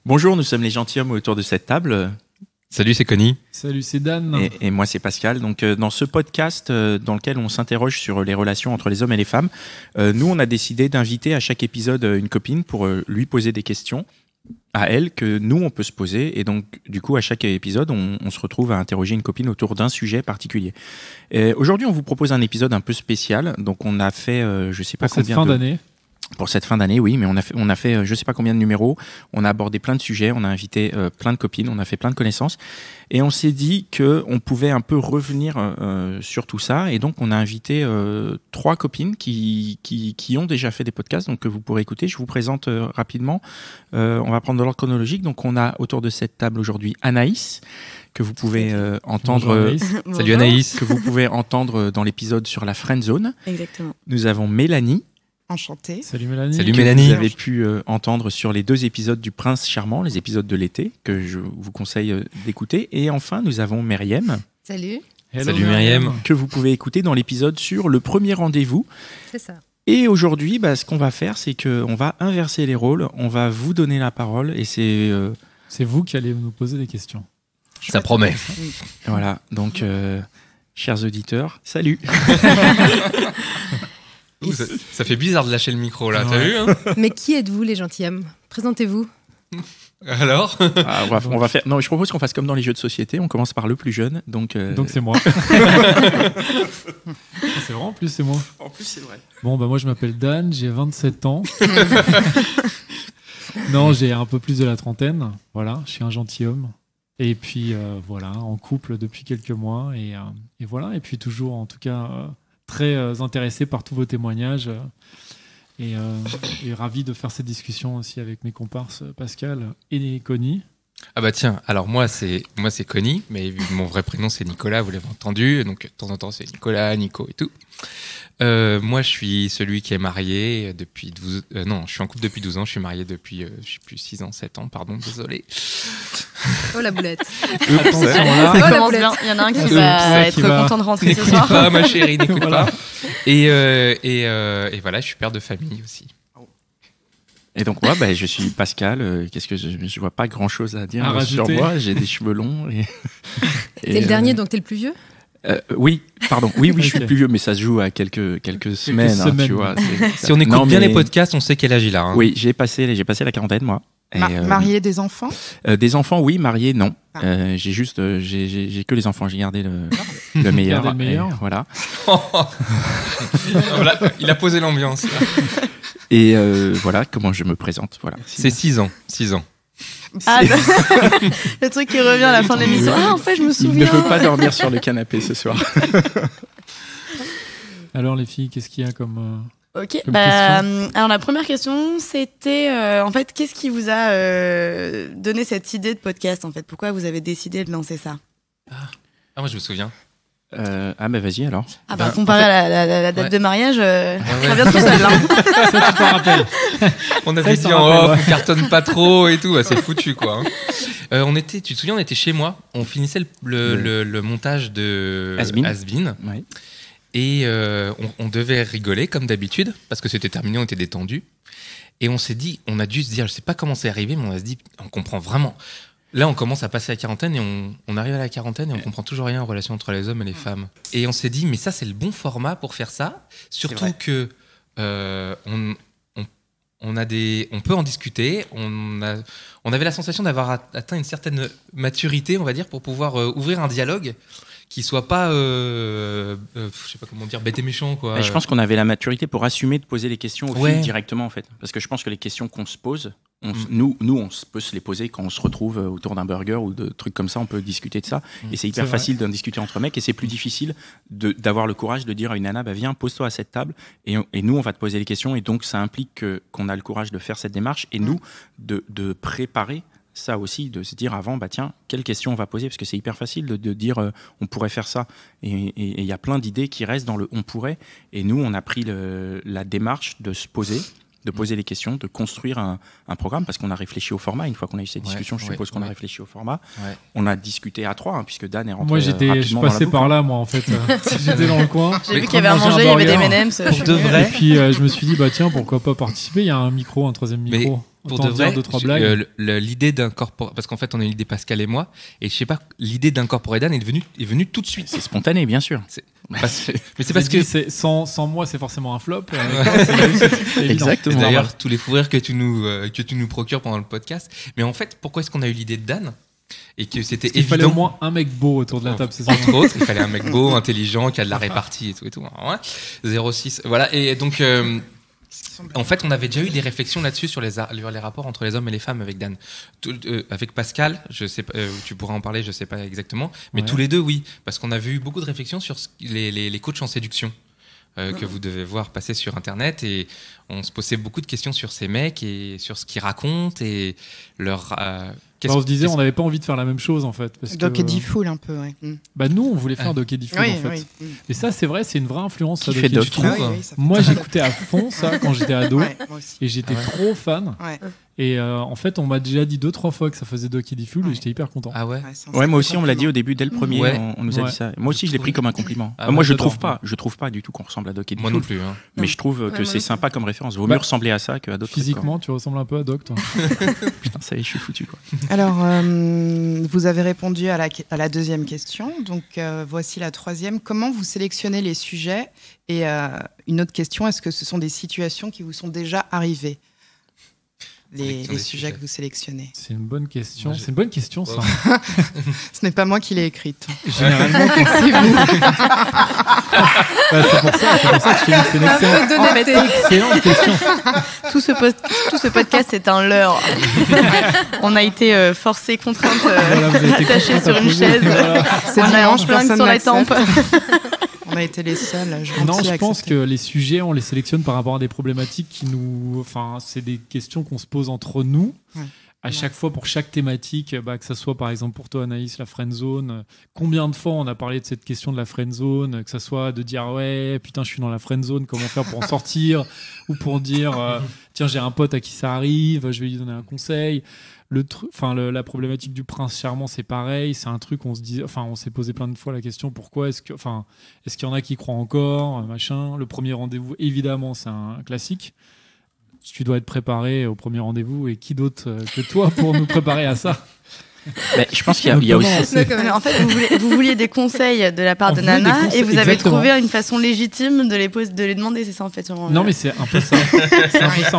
Bonjour, nous sommes les gentilshommes autour de cette table. Salut, c'est Connie. Salut, c'est Dan. Et moi, c'est Pascal. Donc, dans ce podcast dans lequel on s'interroge sur les relations entre les hommes et les femmes, nous, on a décidé d'inviter à chaque épisode une copine pour lui poser des questions à elle que nous, on peut se poser. Et donc, du coup, à chaque épisode, on se retrouve à interroger une copine autour d'un sujet particulier. Aujourd'hui, on vous propose un épisode un peu spécial. Donc, on a fait, je sais pas pour combien cette fin d'année. Pour cette fin d'année, oui, mais on a fait je sais pas combien de numéros, on a abordé plein de sujets, on a invité plein de copines, on a fait plein de connaissances, et on s'est dit qu'on pouvait un peu revenir sur tout ça, et donc on a invité 3 copines qui ont déjà fait des podcasts, donc que vous pourrez écouter. Je vous présente rapidement, on va prendre de l'ordre chronologique. Donc on a autour de cette table aujourd'hui Anaïs, que vous pouvez entendre. Bonjour, Anaïs. Salut Anaïs. Que vous pouvez entendre dans l'épisode sur la friend zone. Exactement. Nous avons Mélanie. Enchantée. Salut Mélanie. Salut que Mélanie. vous avez pu entendre sur les 2 épisodes du Prince Charmant, les épisodes de l'été, que je vous conseille d'écouter. Et enfin, nous avons Myriam, Salut. Hello, Salut Myriam. que vous pouvez écouter dans l'épisode sur le premier rendez-vous. C'est ça. Et aujourd'hui, ce qu'on va faire, c'est qu'on va inverser les rôles, on va vous donner la parole, et c'est... C'est vous qui allez nous poser des questions. Ça promet. voilà, donc, chers auditeurs, salut. Ça fait bizarre de lâcher le micro là, t'as Ouais. vu hein? Mais qui êtes-vous, les gentilshommes? Présentez-vous. Alors Ah, on va faire... Non, je propose qu'on fasse comme dans les jeux de société, on commence par le plus jeune, donc... Donc c'est moi. C'est vrai, en plus c'est moi. En plus, c'est vrai. Bon, moi je m'appelle Dan, j'ai 27 ans. Non, j'ai un peu plus de la trentaine. Voilà, je suis un gentilhomme. Et puis voilà, en couple depuis quelques mois. Et voilà, et puis toujours en tout cas très intéressé par tous vos témoignages. Et ravi de faire cette discussion aussi avec mes comparses Pascal et Connie. Ah bah tiens, alors moi c'est Connie, mais mon vrai prénom c'est Nicolas, vous l'avez entendu, donc de temps en temps c'est Nicolas, Nico et tout. Moi je suis celui qui est marié depuis 12 non, je suis en couple depuis 12 ans, je suis marié depuis je sais plus 6 ans, 7 ans, pardon, désolé. Oh la boulette. Attention Ça là. commence bien. Il y en a un qui va être content de rentrer ce N'écoute soir. pas ma chérie, n'écoute Voilà. pas. Et voilà, je suis père de famille aussi. Et donc moi, je suis Pascal. Qu'est-ce que je vois pas grand-chose à dire À sur rajouter. moi. J'ai des cheveux longs. T'es le dernier, donc t'es le plus vieux? Oui, pardon. Oui, je suis Ok. le plus vieux, mais ça se joue à quelques semaines, hein, semaines. tu vois. Si on écoute Non, bien mais- les podcasts, on sait quel âge il a. Hein. Oui, j'ai passé la quarantaine, moi. Et, Marier des enfants? des enfants, oui. Mariés, non. Ah. J'ai juste, j'ai que les enfants. J'ai gardé le meilleur. Gardé le meilleur. Et voilà. Voilà, il a posé l'ambiance. là. Et voilà comment je me présente. Voilà. C'est 6 ans. 6 ans. Ah, le truc qui revient à la fin de l'émission. Ah, en fait, je me Il ne souviens. veut pas dormir sur le canapé ce soir. Alors les filles, qu'est-ce qu'il y a comme... Ok, Comme question. alors la première question, c'était en fait, qu'est-ce qui vous a donné cette idée de podcast en fait? Pourquoi vous avez décidé de lancer ça? Ah, moi je me souviens. Vas-y alors. Ah bah, Ben, comparé en fait- à la date Ouais. de mariage, ouais. ça revient tout seul. Hein. Ça, tu t'en rappelles. On avait Ça dit me en rappelle, off, ouais. on cartonne pas trop et tout, bah, c'est foutu quoi. Hein. Tu te souviens, on était chez moi, on finissait le montage de Has-Been. Ouais. Et on devait rigoler comme d'habitude, parce que c'était terminé, on était détendu. Et on s'est dit, on a dû se dire, je sais pas comment c'est arrivé, mais on a se dit, on comprend vraiment. Là, on commence à passer la quarantaine et on arrive à la quarantaine et on comprend toujours rien en relation entre les hommes et les femmes. Et on s'est dit, mais ça, c'est le bon format pour faire ça. Surtout vrai. que on peut en discuter. On avait la sensation d'avoir atteint une certaine maturité, on va dire, pour pouvoir ouvrir un dialogue qui soit pas, je sais pas comment dire, bête et méchant, quoi. Mais je pense qu'on avait la maturité pour assumer de poser les questions au Ouais. fil directement en fait. Parce que je pense que les questions qu'on se pose, nous on peut se les poser quand on se retrouve autour d'un burger ou de trucs comme ça, on peut discuter de ça. Et c'est hyper C'est vrai. facile d'en discuter entre mecs et c'est plus difficile d'avoir le courage de dire à une nana, viens, pose-toi à cette table et nous on va te poser les questions. Et donc ça implique qu'on a le courage de faire cette démarche et nous de préparer ça aussi, de se dire avant, tiens, quelles questions on va poser, parce que c'est hyper facile de dire on pourrait faire ça, et il y a plein d'idées qui restent dans le on pourrait, et nous on a pris la démarche de se poser, de poser les questions, de construire un programme, parce qu'on a réfléchi au format. Une fois qu'on a eu cette discussion, je suppose qu'on a réfléchi au format. Ouais. On a discuté à 3, puisque Dan est rentré. Moi, je passais par là, moi, en fait. J'étais dans le coin. J'ai vu qu'il y avait à manger, il y avait des M&M's. Pour de vrai. Et puis, je me suis dit, tiens, pourquoi pas participer? Il y a un micro, un troisième micro. Pour Autant de dire vrai, deux, trois blagues. l'idée d'incorporer, parce qu'en fait on a eu l'idée Pascal et moi, et je sais pas, l'idée d'incorporer Dan est venue tout de suite. C'est spontané, bien sûr. Mais c'est parce que sans moi, c'est forcément un flop. Exactement. d'ailleurs tous les fous rires que tu nous procures pendant le podcast. Mais en fait, pourquoi est-ce qu'on a eu l'idée de Dan et que c'était Il fallait évident. au moins un mec beau autour de la table, c'est ça. Entre autres, il fallait un mec beau, intelligent, qui a de la répartie et tout. Ouais. 06. Voilà. Et donc, en fait, on avait déjà eu des réflexions là-dessus sur les rapports entre les hommes et les femmes avec Dan. Avec Pascal, je sais pas, tu pourras en parler, je sais pas exactement. Mais tous les deux, oui. Parce qu'on a vu beaucoup de réflexions sur les coachs en séduction. Que vous devez voir passer sur Internet, et on se posait beaucoup de questions sur ces mecs et sur ce qu'ils racontent et leur. On se disait, on n'avait pas envie de faire la même chose en fait. Doc Eddie Fool un peu, ouais. Bah nous, on voulait faire Doc Eddie Fool en fait. Oui. Et ça, c'est vrai, c'est une vraie influence. Qui fait Doc? Moi, j'écoutais à fond ça quand j'étais ado, Ouais, moi aussi. et j'étais trop fan. Ouais. Et en fait, on m'a déjà dit 2-3 fois que ça faisait Doc Eddie Fool, et j'étais hyper content. Ah ouais. Ouais, moi aussi, on me l'a dit au début, dès le premier, Ouais. on nous a dit ça. Moi aussi, je l'ai pris comme un compliment. Ah moi, ouais, je trouve j'adore. pas du tout qu'on ressemble à Doc Eddie Moi Fool. non plus. Hein. Mais je trouve que c'est sympa comme référence. Vaut mieux ressembler à ça qu'à d'autres trucs, Physiquement, tu ressembles un peu à Doc, toi. quoi. Putain, ça y est, je suis foutu, quoi. Alors, vous avez répondu à la deuxième question. Donc, voici la troisième. Comment vous sélectionnez les sujets? Et une autre question, est-ce que ce sont des situations qui vous sont déjà arrivées? Les sujets que vous sélectionnez. C'est une bonne question. C'est une bonne question, ça. Ce n'est pas moi qui l'ai écrite. Généralement, c'est vous. C'est pour ça que je fais une excellente question. Tout ce podcast, c'est un leurre. On a été forcés, contraintes, attachés sur une chaise. C'est On un hanche-flingue sur les tempes. On a été les seuls. Je pense que les sujets, on les sélectionne par rapport à des problématiques qui nous. Enfin, c'est des questions qu'on se pose entre nous. Ouais. À chaque fois, pour chaque thématique, que ça soit par exemple pour toi, Anaïs, la friendzone. Combien de fois on a parlé de cette question de la friendzone? Que ça soit de dire ouais, putain, je suis dans la friendzone, comment faire pour en sortir? Ou pour dire tiens, j'ai un pote à qui ça arrive, je vais lui donner un conseil. La problématique du prince charmant, c'est pareil. C'est un truc, on s'est posé plein de fois la question pourquoi est-ce qu'il y en a qui croient encore, machin. Le premier rendez-vous, évidemment, c'est un classique. Tu dois être préparé au premier rendez-vous, et qui d'autre que toi pour nous préparer à ça? Je pense qu'il y a aussi. En fait, vous vouliez des conseils de la part de Nana, et vous avez trouvé une façon légitime de les demander, c'est ça en fait. Non, mais c'est un peu ça.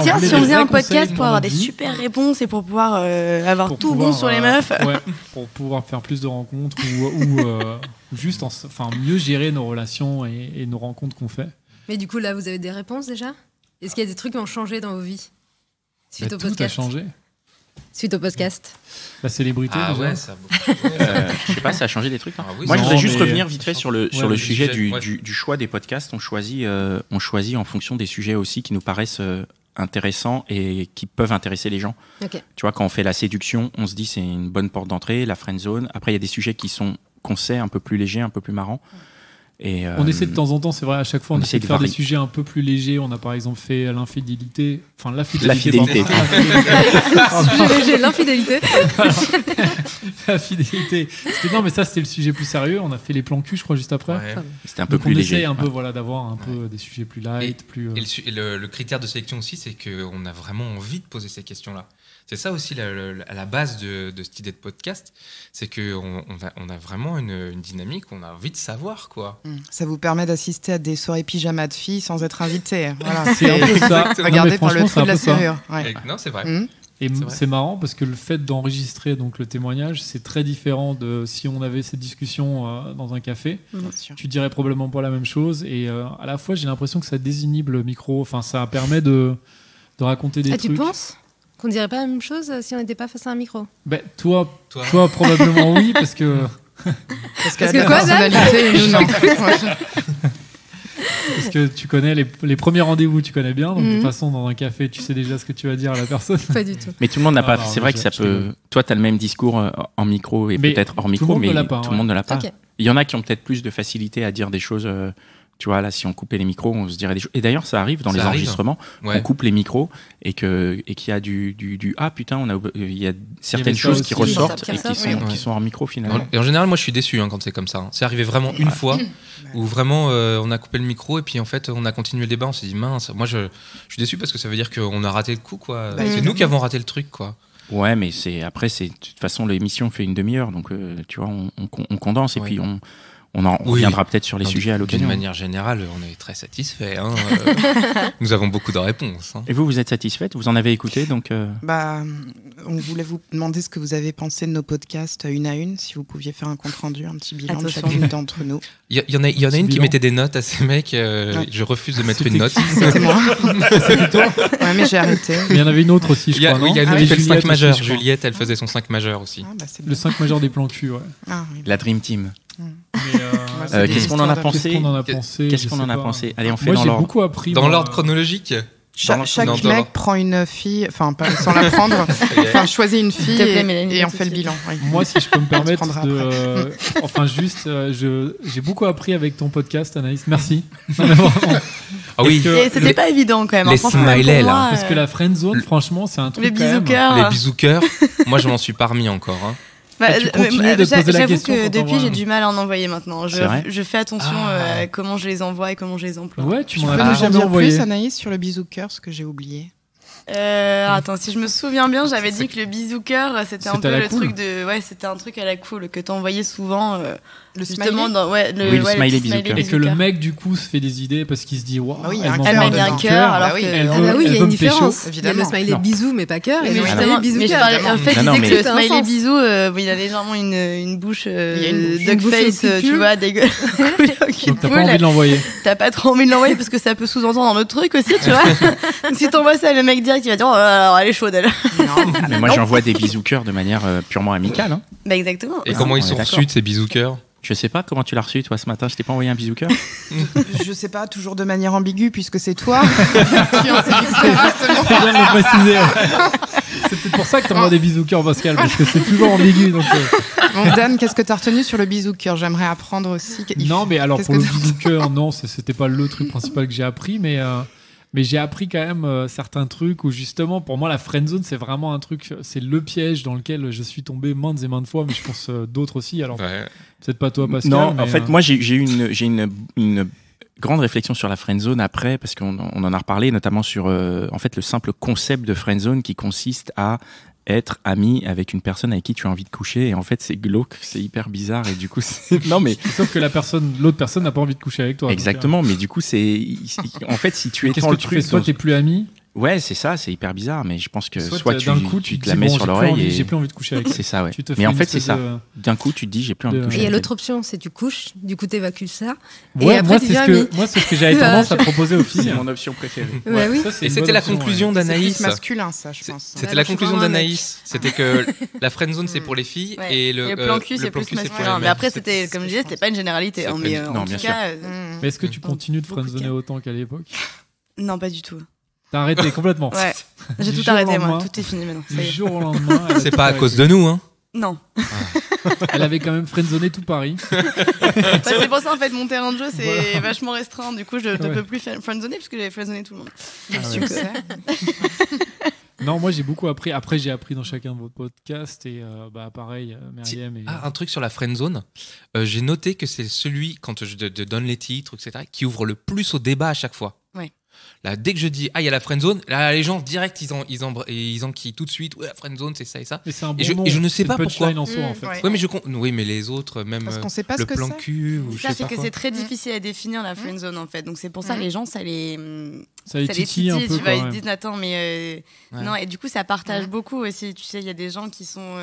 Tiens, si on faisait un podcast pour avoir des super réponses et pour pouvoir avoir tout bon sur les meufs. Ouais, pour pouvoir faire plus de rencontres ou juste mieux gérer nos relations et nos rencontres qu'on fait. Mais du coup, là, vous avez des réponses déjà? Est-ce qu'il y a des trucs qui ont changé dans vos vies suite au podcast? Tout a changé. Suite au podcast. La célébrité. Ah déjà. ouais, ça. Je sais pas, ça a changé des trucs. Hein. Ah oui, moi, je voudrais juste mais... revenir vite fait sur le sujet ouais. du choix des podcasts. On choisit en fonction des sujets aussi qui nous paraissent intéressants et qui peuvent intéresser les gens. Okay. Tu vois, quand on fait la séduction, on se dit c'est une bonne porte d'entrée, la friend zone. Après, il y a des sujets qu'on sait un peu plus légers, un peu plus marrants. Et, on essaie de temps en temps, c'est vrai, à chaque fois on essaie de faire varier. des sujets un peu plus légers. On a par exemple fait l'infidélité. Enfin, la fidélité. J'ai l'infidélité. La fidélité. Non, mais ça, c'était le sujet plus sérieux. On a fait les plans cul, je crois, juste après. Ouais. C'était un peu donc plus on léger. essaie un peu d'avoir un peu des sujets plus light. Et le critère de sélection aussi, c'est qu'on a vraiment envie de poser ces questions-là. C'est ça aussi à la base de cette idée de podcast, c'est qu'on a vraiment une dynamique, on a envie de savoir, quoi. Ça vous permet d'assister à des soirées pyjama de filles sans être invité. Voilà, c'est un peu ça. Regardez par le trou de la serrure. Ouais. Non, c'est vrai. Et c'est marrant parce que le fait d'enregistrer donc le témoignage, c'est très différent de si on avait cette discussion dans un café. Tu dirais probablement pas la même chose. Et à la fois, j'ai l'impression que ça désinhibe le micro. Enfin, ça permet de raconter des trucs. Tu penses qu'on dirait pas la même chose si on n'était pas face à un micro? Toi, probablement oui, parce que que quoi, personnalité, nous, non. Parce que tu connais les premiers rendez-vous, tu connais bien. Donc de toute façon, dans un café, tu sais déjà ce que tu vas dire à la personne. Pas du tout. Mais tout le monde n'a pas. C'est vrai que ça peut. Toi, tu as le même discours en micro et peut-être hors micro, mais tout le monde ne l'a pas. Okay. Il y en a qui ont peut-être plus de facilité à dire des choses Tu vois, là, si on coupait les micros, on se dirait des choses. Et d'ailleurs, ça arrive dans Ça les arrive. enregistrements, Ouais. on coupe les micros et qu'il y a du ah putain, il y a certaines ça choses aussi. qui ressortent Qui et ressortent, qui oui. sont hors micro finalement. Et en général, moi, je suis déçu quand c'est comme ça. C'est arrivé vraiment une fois où vraiment on a coupé le micro et puis en fait, on a continué le débat. On s'est dit mince. Moi, je suis déçu parce que ça veut dire qu'on a raté le coup, quoi. Bah, C'est nous qui avons raté le truc, quoi. Ouais, mais après, de toute façon, l'émission fait une demi-heure, donc tu vois, on condense et Ouais. puis on Oui. reviendra peut-être sur les Non, sujets à D'une l'occasion. manière générale, on est très satisfaits. Nous avons beaucoup de réponses. Et vous êtes satisfaite? Vous en avez écouté, donc Bah, on voulait vous demander ce que vous avez pensé de nos podcasts une à une, si vous pouviez faire un compte-rendu, un petit bilan de Attention. chacune d'entre nous. Il y en a une qui bilan. mettait des notes à ces mecs. Je refuse de mettre une note. C'était moi. C'était toi. Ouais, mais j'ai arrêté. Mais il y en avait une autre aussi, je Il y a, crois, oui, non il y a une Ah qui oui, fait le 5 Juliette majeur. aussi, je crois. Juliette, elle faisait son 5 majeur aussi. Ah, bah, c'est Le bien. 5 majeur des plans cul, ouais. Ah, oui. la Dream Team. Mais, c'est des Qu'est-ce qu'on en a histoires pensé? qu'est-ce qu'on en a pensé Qu'est-ce Je qu'on sais en a pas. pensé? Allez, on fait Moi, dans j'ai l'ordre. beaucoup appris. Dans moi. l'ordre chronologique. Chaque Non, mec prend une fille, enfin, pas sans la prendre, enfin, choisit une fille S'il te plaît, Mélanie, et pas on de fait le souci. bilan. oui. Moi, si je peux me permettre prendra de. Enfin, juste, j'ai beaucoup appris avec ton podcast, Anaïs. Merci. Non, mais vraiment. Ah oui, Parce que- Et c'était pas évident quand même. les hein. Franchement, même smileys, pour là. moi, Parce que la friend zone, franchement, c'est un truc. les quand même. bisous cœurs. les bisous cœurs. Moi, je m'en suis pas remis encore. Bah, Et tu continues de te poser la j'avoue question que quand depuis t'envoies j'ai un- du mal à en envoyer maintenant. C'est vrai Je fais attention Ah. à comment je les envoie et comment je les emploie. Ouais, tu Tu m'en peux as nous en jamais dire envoyé. plus, Anaïs, sur le bisou cœur, ce que j'ai oublié. Attends, si je me souviens bien, j'avais dit que le bisou cœur c'était un C'était à peu la le cool. truc de ouais, c'était un truc à la cool que t'envoyais souvent Le justement smiley dans Oui, le ouais, smiley petit bisou cœur. Et que le cœur. mec, du coup, se fait des idées parce qu'il se dit, waouh, Ah oui, il y a un m'en Elle cœur m'a parle mis un d'un cœur alors Ah oui, que elle Ah veut- bah oui, il y a elle une veut me pécho. différence. Il y a le Évidemment. smiley Non. bisous, mais pas cœur. Et Mais le justement, smiley bisous mais je cœur. parlais- en fait, Non, il non, disait mais- que le Ça a un smiley sens. bisou, il a légèrement une bouche Il y a une bouche. duck Une bouche face, au cul. tu vois, dégueu. Qui Donc, t'as pas coule. envie de l'envoyer. T'as pas trop envie de l'envoyer parce que ça peut sous-entendre un autre truc aussi, tu vois. Donc si t'envoies ça, le mec direct, il va dire, oh, alors elle est chaude, elle. Non, Mais moi, j'envoie des bisous cœurs de manière purement amicale. Hein. Bah, exactement. Et Ah, comment on ils est sont d'accord. reçus de ces bisous cœurs? Je sais pas comment tu l'as reçu, toi, ce matin. Je t'ai pas envoyé un bisou cœur? je sais pas, toujours de manière ambiguë, puisque c'est toi qui en sais l'histoire, justement. C'est bien de le préciser. C'est peut-être pour ça que t'envoies des bisous cœur, Pascal, parce que c'est toujours ambigu. Donc, Bon, Dan, qu'est-ce que t'as retenu sur le bisou cœur? J'aimerais apprendre aussi. Non, mais alors Qu'est-ce pour le que t'as- bisou cœur, non, c'était pas le truc principal que j'ai appris, mais j'ai appris quand même certains trucs où justement, pour moi, la friendzone, c'est vraiment un truc, c'est le piège dans lequel je suis tombé maintes et maintes fois, mais je pense d'autres aussi. Alors Ouais. peut-être pas toi, Pascal. Non, mais, en fait, moi, j'ai eu une grande réflexion sur la friendzone après, parce qu'on en a reparlé, notamment sur en fait, le simple concept de friendzone qui consiste à être ami avec une personne avec qui tu as envie de coucher. Et en fait, c'est glauque, c'est hyper bizarre. Et du coup, non, mais sauf que l'autre personne n'a pas envie de coucher avec toi. donc, exactement. Mais du coup, en fait, si tu es qu'est-ce dans que le tu truc, fais? Soit t'es plus ami, ouais, c'est ça, c'est hyper bizarre. Mais je pense que soit tu d'un coup te dis, la mets bon, sur j'ai plus l'oreille envie- et j'ai plus envie de coucher avec. c'est ça, ouais. Tu te Mais fais en une fait, c'est espèce ça. de- D'un coup, tu te dis, j'ai plus envie de de- coucher. Et il y a avec l'autre option, c'est tu couches, du coup t'évacues ça. Et Ouais, après moi tu c'est deviens ce ami. que moi c'est ce que j'avais tendance à proposer aux elle. filles. C'est mon option préférée. Ouais, oui. ça, c'est Et une c'était bonne la option, conclusion ouais. C'est d'Anaïs. plus masculin, ça, je pense. C'était Ouais, la je suis conclusion vraiment un mec. d'Anaïs. C'était que la friendzone c'est pour les filles Ouais. et le plan cul, c'est plan plus cul, c'est pour les masculin. mecs. Mais après, c'était, comme je disais, c'était pas une généralité. C'est hein, pas mais une- en non, tout bien sûr. cas, Mais est-ce que tu continues de Beaucoup de friendzoner cas. autant qu'à l'époque? non, pas du tout. T'as arrêté complètement. Ouais. J'ai Du tout jour au arrêté, moi. lendemain. Tout est fini maintenant. Ça Du y est. jour au lendemain. elle a C'est tout pas à arrêté. cause de nous, hein. Non. Elle avait quand même friendzoné tout Paris. Bah, c'est pour ça, en fait, mon terrain de jeu, c'est Voilà. vachement restreint. Du coup, je ne Ouais. peux plus friendzoner puisque j'ai friendzoné tout le monde. Ah ouais. Succès. Non, moi j'ai beaucoup appris. Après, j'ai appris dans chacun de vos podcasts et bah pareil, Myriam et Ah, un truc sur la friendzone. J'ai noté que c'est celui, quand je te donne les titres, etc., qui ouvre le plus au débat à chaque fois. Ouais. Là, dès que je dis, ah, il y a la friendzone, là, les gens, direct, ils enquillent tout de suite. Ouais, la friendzone, c'est ça et ça. Mais c'est un bon Et je- nom. et je ne sais C'est pas une punchline pourquoi. en soi en fait. Ouais. Oui, mais oui, mais les autres, même Parce qu'on sait pas le ce que plan c'est. cul ou je Ça, sais c'est pas que quoi. c'est très difficile à définir la friendzone, en fait. Donc, c'est pour ça, les gens, ça les Ça les titille un peu. tu vois, quand ils se même. disent, attends, mais. Ouais. Non, et du coup, ça partage Ouais. beaucoup aussi. Tu sais, il y a des gens qui sont.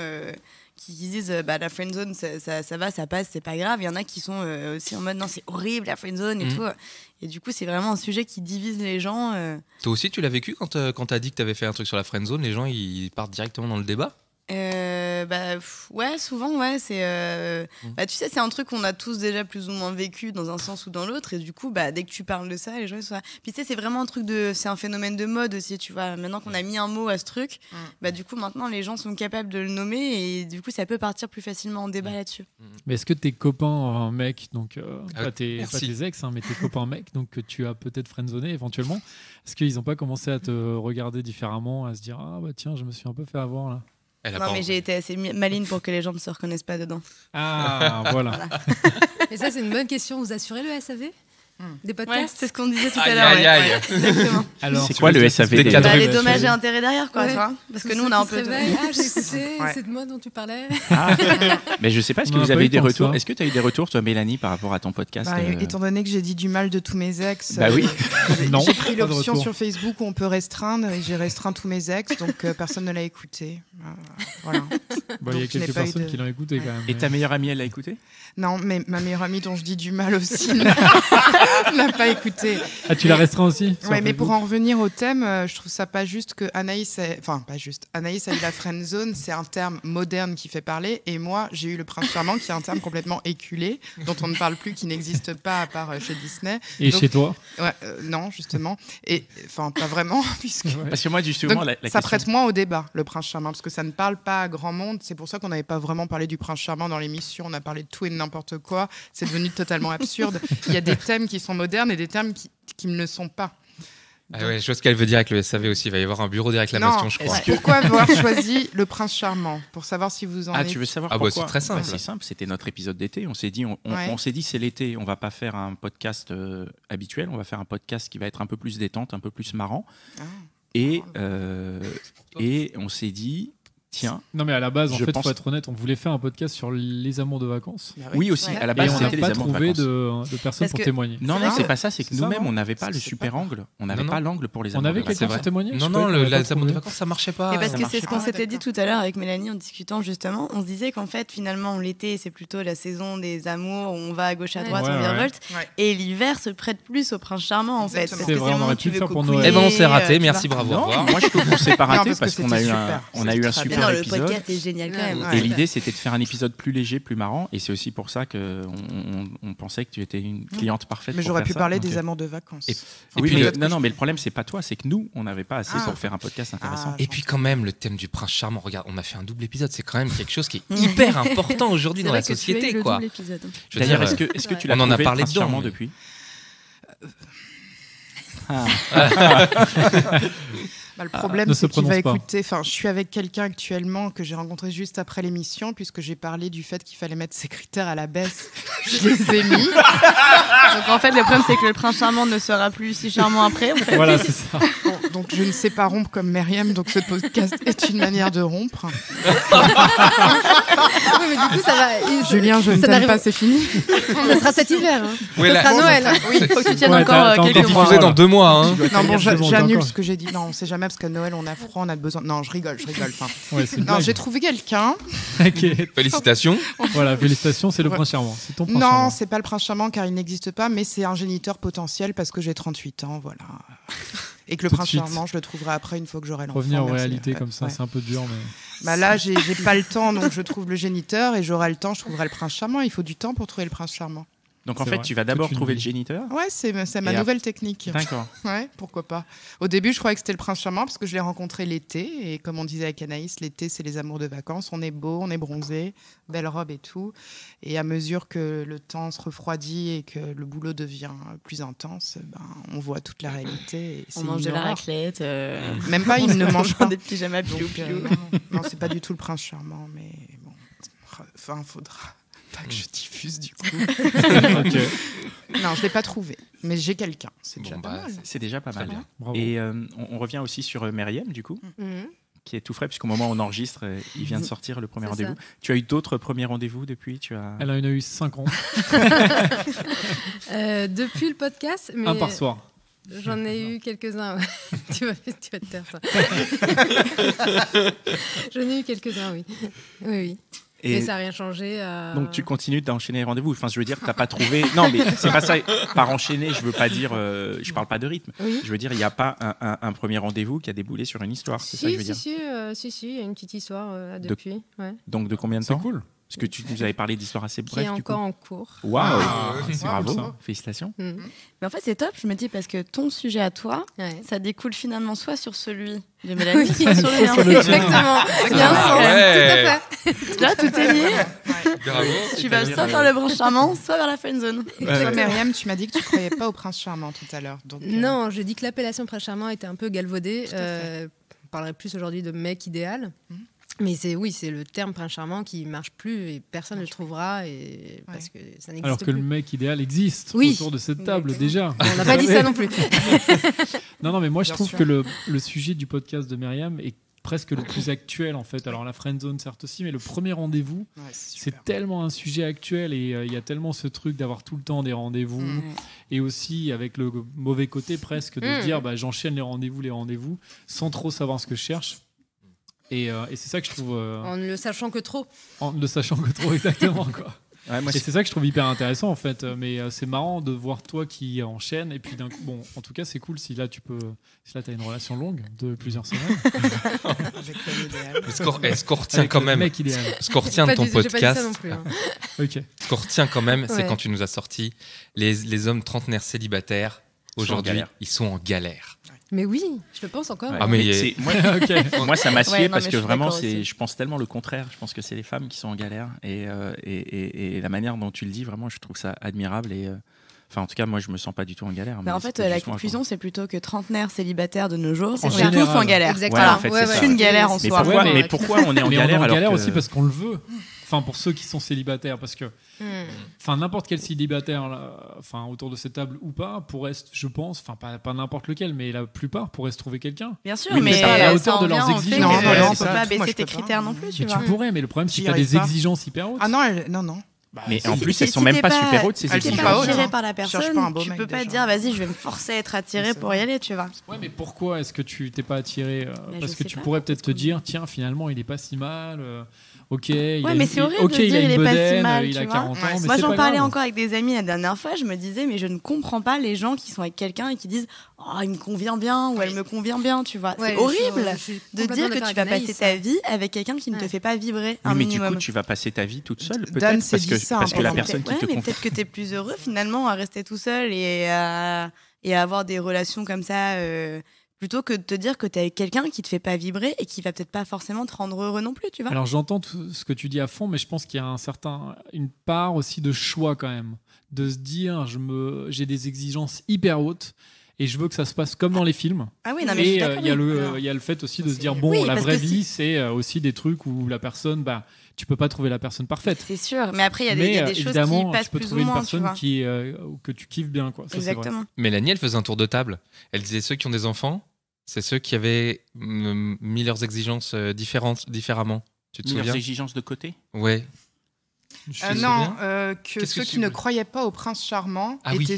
Qui disent bah la friendzone ça va, ça passe, c'est pas grave. Il y en a qui sont aussi en mode non, c'est horrible la friendzone et Mhm. tout. Et du coup, c'est vraiment un sujet qui divise les gens. Toi aussi, tu l'as vécu quand t'as dit que t'avais fait un truc sur la friendzone, les gens ils partent directement dans le débat. Ouais, souvent, ouais. C'est, tu sais, c'est un truc qu'on a tous déjà plus ou moins vécu dans un sens ou dans l'autre. Et du coup, dès que tu parles de ça, les gens ils sont là. Puis tu sais, c'est vraiment un truc c'est un phénomène de mode aussi, tu vois. Maintenant qu'on a mis un mot à ce truc, du coup, maintenant, les gens sont capables de le nommer et du coup, ça peut partir plus facilement en débat là-dessus. Mais est-ce que tes copains mecs, donc pas tes ex, mais tes copains mecs, donc que tu as peut-être friendzoné éventuellement, est-ce qu'ils n'ont pas commencé à te regarder différemment, à se dire ah bah tiens, je me suis un peu fait avoir là? Non, mais j'ai été assez maline pour que les gens ne se reconnaissent pas dedans. Ah, voilà. Et ça, c'est une bonne question. Vous assurez le SAV des podcasts? Ouais, c'est ce qu'on disait tout à l'heure. Aïe. Exactement. Alors, c'est quoi le SAV Les dommages et intérêts derrière, quoi. Tu vois, parce que nous, on a un peu. J'ai écouté, c'est de moi dont tu parlais. Mais je sais pas, est-ce que vous avez eu des retours? Est-ce que tu as eu des retours, toi, Mélanie, par rapport à ton podcast? Étant donné que j'ai dit du mal de tous mes ex, oui. J'ai pris l'option sur Facebook où on peut restreindre et j'ai restreint tous mes ex, donc personne ne l'a écouté. Voilà. Il y a quelques personnes qui l'ont écouté quand même. Et ta meilleure amie, elle l'a écouté? Non, mais ma meilleure amie dont je dis du mal aussi n'a pas écouté. Ah, tu l'as restreint aussi? Ouais, mais pour en revenir au thème, je trouve ça pas juste que Anaïs a eu la friend zone, c'est un terme moderne qui fait parler, et moi j'ai eu le prince charmant qui est un terme complètement éculé, dont on ne parle plus, qui n'existe pas à part chez Disney. Et donc, chez toi? Ouais, non, justement. Et enfin, pas vraiment, puisque. Parce que moi, justement, donc, la ça question... prête moins au débat, le prince charmant, parce que ça ne parle pas à grand monde. C'est pour ça qu'on n'avait pas vraiment parlé du prince charmant dans l'émission. On a parlé de tout et de n'importe quoi. C'est devenu totalement absurde. Il y a des thèmes qui sont modernes et des thèmes qui ne le sont pas. Ouais, je vois ce qu'elle veut dire avec le SAV aussi. Il va y avoir un bureau des réclamations, je crois. Pourquoi avoir choisi le prince charmant? Pour savoir si vous en êtes... tu veux savoir pourquoi? C'est très simple. C'est simple, c'était notre épisode d'été. On s'est dit, c'est l'été, on va pas faire un podcast habituel, on va faire un podcast qui va être un peu plus détente, un peu plus marrant. Et on s'est dit... Tiens. Non, mais à la base, en fait, faut être honnête, on voulait faire un podcast sur les amours de vacances. Oui, aussi. À la base, on n'a pas trouvé de personnes pour témoigner. Non, c'est pas ça. C'est que nous-mêmes, on n'avait pas le super angle. On n'avait pas l'angle pour les amours. On avait quelqu'un pour témoigner? Non, les amours de vacances, ça marchait pas. Et parce que c'est ce qu'on s'était dit tout à l'heure avec Mélanie en discutant justement. On se disait qu'en fait, finalement, l'été, c'est plutôt la saison des amours où on va à gauche à droite, on virevolte. Et l'hiver se prête plus au prince charmant, en fait. C'est vrai, on aurait pu le faire pour Noël. Eh ben, on s'est raté. Merci, bravo. Moi, je trouve qu'on s'est pas raté parce qu'on a eu un super épisode. Génial quand même. Et l'idée, c'était de faire un épisode plus léger, plus marrant. Et c'est aussi pour ça qu'on pensait que tu étais une cliente parfaite. Mais j'aurais pu parler des amours de vacances. Non, mais le problème, c'est pas toi, c'est que nous, on n'avait pas assez pour faire un podcast intéressant. Et puis quand même, le thème du prince charmant, regarde, on a fait un double épisode. C'est quand même quelque chose qui est hyper important aujourd'hui dans la société, quoi. D'ailleurs, est-ce que tu l'as trouvé, le prince charmant, depuis? Le problème, c'est qu'il va écouter. Je suis avec quelqu'un actuellement que j'ai rencontré juste après l'émission, puisque j'ai parlé du fait qu'il fallait mettre ses critères à la baisse. Je les ai mis. Donc en fait, le problème, c'est que le prince charmant ne sera plus si charmant après. En fait. Voilà, c'est ça. Bon, donc je ne sais pas rompre comme Myriam, donc ce podcast est une manière de rompre. Oui, mais du coup, ça va. Julien, je ne t'aime pas, c'est fini. Ça sera cet hiver. Oui, ça sera Noël. Oui, il faut que tu tiennes encore quelques mois. Dans 2 mois. Non, bon, j'annule ce que j'ai dit. Non, on sait jamais parce qu'à Noël, on a froid, on a besoin. Non, je rigole. Non, j'ai trouvé quelqu'un. Félicitations. Voilà, félicitations, c'est le prince charmant. C'est ton prince charmant. Non, c'est pas le prince charmant car il n'existe pas, mais c'est un géniteur potentiel parce que j'ai 38 ans, voilà. Et que le prince charmant, je le trouverai après une fois que j'aurai l'enfant. Revenir aux réalités comme ça, c'est un peu dur, mais. Là, j'ai pas le temps, donc je trouve le géniteur, et j'aurai le temps, je trouverai le prince charmant. Il faut du temps pour trouver le prince charmant. Donc en fait, tu vas d'abord trouver le géniteur? Ouais, c'est ma nouvelle technique. D'accord. Ouais, pourquoi pas. Au début, je croyais que c'était le prince charmant parce que je l'ai rencontré l'été. Et comme on disait avec Anaïs, l'été, c'est les amours de vacances. On est beau, on est bronzé, belle robe et tout. Et à mesure que le temps se refroidit et que le boulot devient plus intense, on voit toute la réalité. Et on mange de la raclette. Même pas, il ne mange pas. Des pyjamas pilou. Non, c'est pas du tout le prince charmant, mais bon. Enfin, faudra pas que je diffuse du coup. Okay. Non, je l'ai pas trouvé, mais j'ai quelqu'un. C'est déjà pas mal. C'est déjà pas mal. Bravo. Et on revient aussi sur Myriam, du coup, qui est tout frais, puisqu'au moment où on enregistre, il vient de sortir le premier rendez-vous. Tu as eu d'autres premiers rendez-vous depuis? Elle en a eu 5 ans. Depuis le podcast, mais... Un par soir. J'en ai eu quelques-uns. tu vas te taire, ça. J'en ai eu quelques-uns, oui. Et Mais ça n'a rien changé. donc tu continues d'enchaîner les rendez-vous. Enfin, je veux dire, t'as pas trouvé. Non, mais c'est pas ça. Par enchaîner, je veux pas dire. Je parle pas de rythme. Oui. Je veux dire, il n'y a pas un premier rendez-vous qui a déboulé sur une histoire. C'est ça que je veux dire. Si, il y a une petite histoire depuis. Ouais. Donc de combien de C'est temps? cool. Parce que tu nous avais parlé d'histoires assez Qui brèves. est du coup. encore en cours. Waouh, c'est bravo, cool, ça. félicitations. Mm. Mais en fait, c'est top, je me dis, parce que ton sujet à toi, Ouais. ça découle finalement soit sur celui de Mélanie, soit sur le mien. Exactement. Il y a un sens. Ouais. Tout à fait. Là, tout est lié. Bravo. Tu vas soit faire le prince charmant, soit vers la friendzone. Toi, Myriam, tu m'as dit que tu croyais pas au prince charmant tout à l'heure. Donc, Non, je dis que l'appellation prince charmant était un peu galvaudée. Tout à fait. On parlerait plus aujourd'hui de mec idéal. Mhm. Mais c'est le terme prince charmant qui marche plus et personne ne le trouvera parce que ça n'existe Alors que plus. le mec idéal existe Oui. autour de cette table Exactement. déjà. On n'a pas dit ça non plus. Non, mais moi je Bien trouve sûr. que le sujet du podcast de Myriam est presque le plus actuel en fait. Alors la friendzone certes aussi, mais le premier rendez-vous, ouais, c'est c'est super. tellement un sujet actuel et il y a tellement ce truc d'avoir tout le temps des rendez-vous et aussi avec le mauvais côté presque de se dire j'enchaîne les rendez-vous sans trop savoir ce que je cherche. Et c'est ça que je trouve En ne le sachant que trop. en ne sachant que trop exactement quoi. Ouais, moi, Et c'est ça que je trouve hyper intéressant en fait, mais c'est marrant de voir toi qui enchaîne et puis d'un coup, bon, en tout cas c'est cool si là t'as une relation longue de plusieurs semaines. Avec l'homme idéal. Ce qu'on retient Avec quand le même, mec idéal. ce qu'on retient de J'ai ton pas dit ça podcast, non plus, hein. Ok. ce qu'on retient quand même, c'est Ouais. quand tu nous as sorti les hommes trentenaires célibataires. Ils sont en Aujourd'hui, galère. ils sont en galère. Mais oui, je le pense encore. Ouais. Ah, mais C'est- moi, Ok. moi, ça m'a scié Ouais, non, parce mais que je suis vraiment, d'accord aussi. je pense tellement le contraire. Je pense que c'est les femmes qui sont en galère et la manière dont tu le dis, vraiment, je trouve ça admirable et enfin, en tout cas, moi, je me sens pas du tout en galère. Mais en fait, la conclusion, c'est plutôt que trentenaires célibataires de nos jours, En on est général. tous en galère. Exactement. Ouais, en fait, c'est ça. C'est une galère en Mais soi. pourquoi, Ouais, mais pourquoi on est en Mais galère on est en alors galère que- aussi parce qu'on le veut. Enfin, pour ceux qui sont célibataires, parce que Hmm. enfin n'importe quel célibataire là, enfin autour de cette table ou pas pourrait je pense, enfin pas n'importe lequel, mais la plupart pourraient se trouver quelqu'un. Bien sûr, Oui, mais mais c'est à la hauteur de en leurs vient au fait exigences. que Non, on non, peut c'est pas ça. Moi, baisser je tes peux pas. critères non plus, tu Mais tu vois. pourrais, mais le problème c'est que J'y tu as arrive des pas. exigences hyper hautes. Ah non, non. Mais Si- en plus, si- elles sont si même t'es pas super hautes, ces elles Si sont t'es exigences. pas pas hautes, attiré hein. par la Cherche personne, pas un beau tu mec, peux pas déjà. dire vas-y, je vais me forcer à être attiré C'est pour vrai. y aller, tu vois. Ouais, mais pourquoi est-ce que tu t'es pas attiré je parce que sais tu pas, pourrais peut-être te parce que- dire tiens finalement il est pas si mal. Ok, il Ouais, a mais une- c'est horrible ok, de il dire a il une est pas si bedaine, mal, il a tu vois. 40 ans, Ouais. mais Moi, c'est j'en pas parlais grave. encore avec des amis la dernière fois. Je me disais, mais je ne comprends pas les gens qui sont avec quelqu'un et qui disent oh, il me convient bien ou elle me convient bien, tu vois. Ouais, C'est horrible je suis de complètement dire que d'accord tu vas avec passer Anaïs, ta hein. vie avec quelqu'un qui ne te Ouais. fait pas vibrer Oui, un mais minimum. du coup, tu vas passer ta vie toute seule, Dan peut-être, s'est parce dit ça, que la hein, personne qui Ouais, te mais confie. peut-être que tu es plus heureux finalement à rester tout seul et à avoir des relations comme ça plutôt que de te dire que tu es avec quelqu'un qui te fait pas vibrer et qui va peut-être pas forcément te rendre heureux non plus, tu vois. Alors j'entends tout ce que tu dis à fond, mais je pense qu'il y a une part aussi de choix quand même, de se dire j'ai des exigences hyper hautes et je veux que ça se passe comme dans les films. Ah oui, non mais je suis Et d'accord, il y a oui. il y a le fait aussi Ça, de se c'est dire vrai. bon, Oui, la parce vraie que vie si- c'est aussi des trucs où la personne, tu peux pas trouver la personne parfaite. C'est sûr, mais après il y a des choses qui évidemment, passent tu peux plus trouver ou une moins, tu personne vois. que tu kiffes bien, quoi. Ça, c'est vrai. Exactement. Mélanie, elle faisait un tour de table. Elle disait ceux qui ont des enfants, c'est ceux qui avaient mis leurs exigences différemment. Tu te Mis leurs souviens? exigences de côté. Ouais. Tu te Non, souviens que Qu'est-ce que ceux tu qui ne veux croyaient pas au prince charmant Ah oui. étaient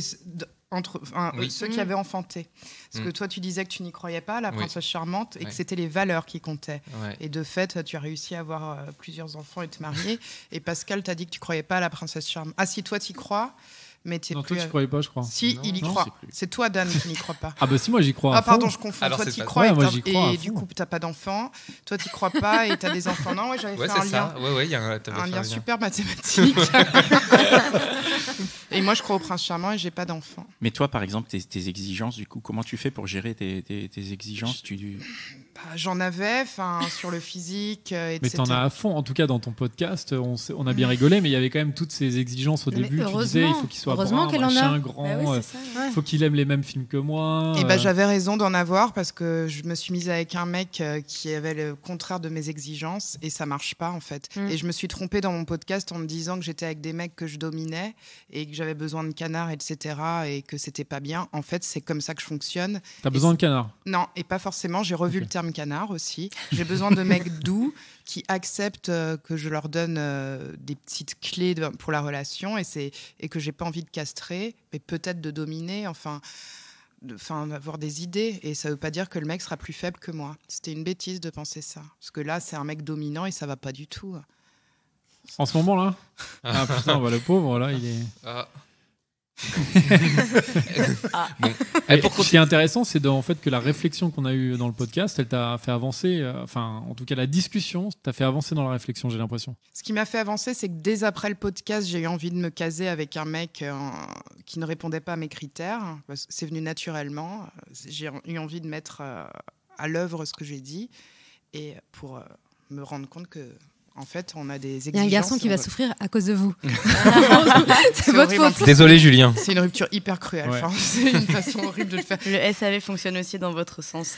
Oui. ceux qui Mm. avaient enfanté. Parce que Mm. toi, tu disais que tu n'y croyais pas, la Oui. princesse charmante, et Ouais. que c'était les valeurs qui comptaient. Ouais. Et de fait, tu as réussi à avoir plusieurs enfants et te marier. Et Pascal t'a dit que tu croyais pas à la princesse charmante. Ah si, toi, tu y crois, mais tu Non, plus... toi, tu croyais pas, je crois. Si, Non, il y non, croit. c'est plus. C'est toi, Dan, qui n'y crois pas. Ah bah si, moi j'y crois. à Ah pardon, fond. je confonds. Alors, Toi, c'est tu pas- crois Ouais, et, moi, t'as- j'y crois à et du fond. coup, t'as pas d'enfant. Toi, tu crois pas et t'as des enfants. Non, ouais, j'avais Ouais, fait un c'est lien. ça. Ouais, il y a t'avais Un fait lien super mathématique. Et moi, je crois au prince charmant et j'ai pas d'enfant. Mais toi, par exemple, tes exigences, du coup, comment tu fais pour gérer tes exigences? Bah, j'en avais, sur le physique, Mais etc. t'en as à fond. En tout cas, dans ton podcast, on a bien rigolé, mais il y avait quand même toutes ces exigences au Mais début. Tu disais, il faut qu'il soit heureusement brun, qu'elle en a. machin, grand, Bah oui, c'est ça. Ouais. faut qu'il aime les mêmes films que moi. Et bah, j'avais raison d'en avoir parce que je me suis mise avec un mec qui avait le contraire de mes exigences et ça marche pas en fait. Mm. Et je me suis trompée dans mon podcast en me disant que j'étais avec des mecs que je dominais et que j'avais besoin de canards, etc. et que c'était pas bien. En fait, c'est comme ça que je fonctionne. T'as besoin de canard. Non, et pas forcément. J'ai revu Ok. le terme canard aussi. J'ai besoin de mecs doux qui acceptent que je leur donne des petites clés pour la relation et que j'ai pas envie de castrer, mais peut-être de dominer, d'avoir des idées. Et ça veut pas dire que le mec sera plus faible que moi. C'était une bêtise de penser ça. Parce que là, c'est un mec dominant et ça va pas du tout. En ce moment, là Ah putain, bah, le pauvre, là, il est... Ah. Et ce qui est intéressant, c'est en fait que la réflexion qu'on a eue dans le podcast, elle t'a fait avancer, en tout cas la discussion t'a fait avancer dans la réflexion, j'ai l'impression. Ce qui m'a fait avancer, c'est que dès après le podcast, j'ai eu envie de me caser avec un mec qui ne répondait pas à mes critères. C'est venu naturellement. J'ai eu envie de mettre à l'œuvre ce que j'ai dit et pour me rendre compte que en fait, on a des exigences. Il y a un garçon qui va souffrir à cause de vous. C'est votre horrible. faute. Désolé, Julien. C'est une rupture hyper cruelle. Ouais. Enfin, c'est une façon horrible de le faire. Le SAV fonctionne aussi dans votre sens.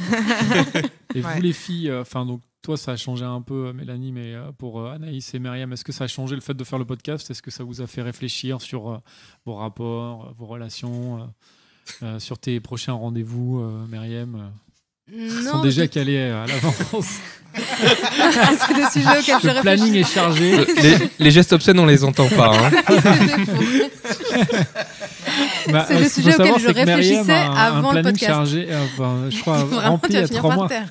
Et Ouais. vous les filles, donc toi ça a changé un peu, Mélanie, mais pour Anaïs et Myriam, est-ce que ça a changé le fait de faire le podcast? Est-ce que ça vous a fait réfléchir sur vos rapports, vos relations, sur tes prochains rendez-vous, Myriam Ils sont déjà calés à l'avance. c'est des sujets auxquels je Le planning réfléchis. est chargé. Les gestes obscènes, on les entend pas. Hein. Bah, C'est le ce qu'il sujet faut savoir, auquel je c'est que Myriam réfléchissais a un avant le planning podcast. chargé, je crois, Vraiment, rempli tu vas à finir 3 par mois. terre.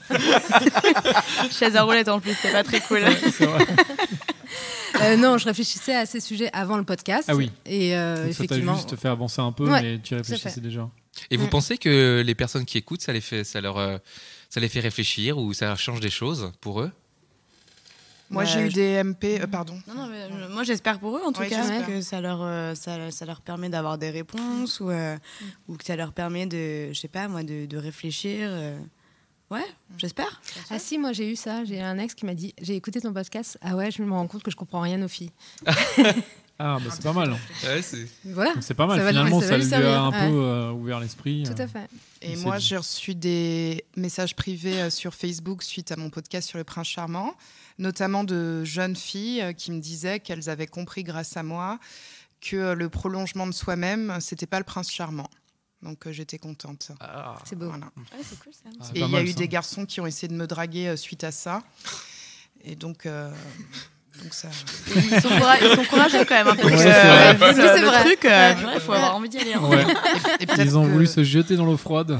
Chaise à roulette en plus, c'est pas très cool. C'est vrai. Non, je réfléchissais à ces sujets avant le podcast. Ah oui. Et Donc ça t'a effectivement. juste fait avancer un peu, Ouais, mais tu y fait. réfléchissais déjà. Et vous pensez que les personnes qui écoutent, ça les fait réfléchir ou ça change des choses pour eux? Moi, Bah, j'ai eu je- des MP. Pardon. Non, mais moi j'espère pour eux en tout Ouais, cas j'espère. que ça leur permet d'avoir des réponses ou que ça leur permet de, je sais pas moi, de réfléchir. Ouais, j'espère. Ah si, moi j'ai eu ça. J'ai un ex qui m'a dit j'ai écouté ton podcast. Ah ouais, je me rends compte que je comprends rien aux filles. Ah, bah c'est pas mal. Ouais, c'est... Voilà. Donc c'est pas mal. Ça va lui- Finalement, ça va ça lui lui servir, a un ouais. peu ouvert l'esprit. Tout à fait. Et Il s'est moi, dit. j'ai reçu des messages privés sur Facebook suite à mon podcast sur le prince charmant, notamment de jeunes filles qui me disaient qu'elles avaient compris grâce à moi que le prolongement de soi-même, c'était pas le prince charmant. Donc j'étais contente. C'est beau. Voilà. Ouais, c'est cool ça. Ah, c'est Et pas il y a mal, eu ça. des garçons qui ont essayé de me draguer suite à ça. Et donc ça. Ils sont courageux quand même. Ouais, c'est vrai. Vu C'est le vrai. truc, il faut Ouais. avoir envie d'y aller. hein. Ouais. Et peut-être Ils ont que- voulu se jeter dans l'eau froide.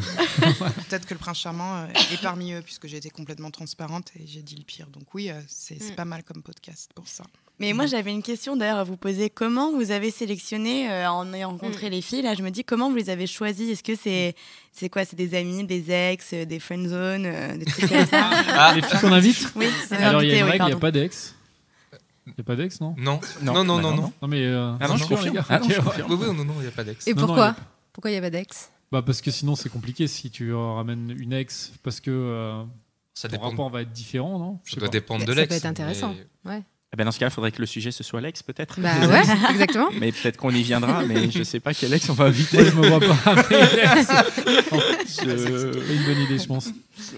Peut-être que le prince charmant est parmi eux, puisque j'ai été complètement transparente et j'ai dit le pire. Donc oui, c'est pas mal comme podcast pour ça. Mais moi, j'avais une question d'ailleurs à vous poser. Comment vous avez sélectionné en ayant rencontré les filles? Là, je me dis comment vous les avez choisies? Est-ce que c'est quoi? C'est des amis, des ex, des friend zones, des trucs comme ça? Les filles qu'on invite Oui, c'est Alors il y a invité, une oui, règle, il n'y a pardon. pas d'ex. Il n'y a pas d'ex, non? Non. Non, Non. Non, mais. Ah non, je sûr, les confirme. gars. Ah non, je Ok, ouais. confirme. Oui, non, il n'y a pas d'ex. Et Non, non, pourquoi il y a- Pourquoi il y avait d'ex? Bah parce que sinon c'est compliqué si tu ramènes une ex parce que Ça ton dépend. rapport va être différent, non? Je Ça sais doit pas. dépendre de Ça l'ex. peut être intéressant. mais- Ouais. Eh ben, dans ce cas, il faudrait que le sujet ce soit l'ex, peut-être. Bah ouais, exactement. Mais peut-être qu'on y viendra, mais je sais pas quel ex on va inviter. Moi, je me vois pas ramener l'ex. Je- C'est une bonne idée, je pense.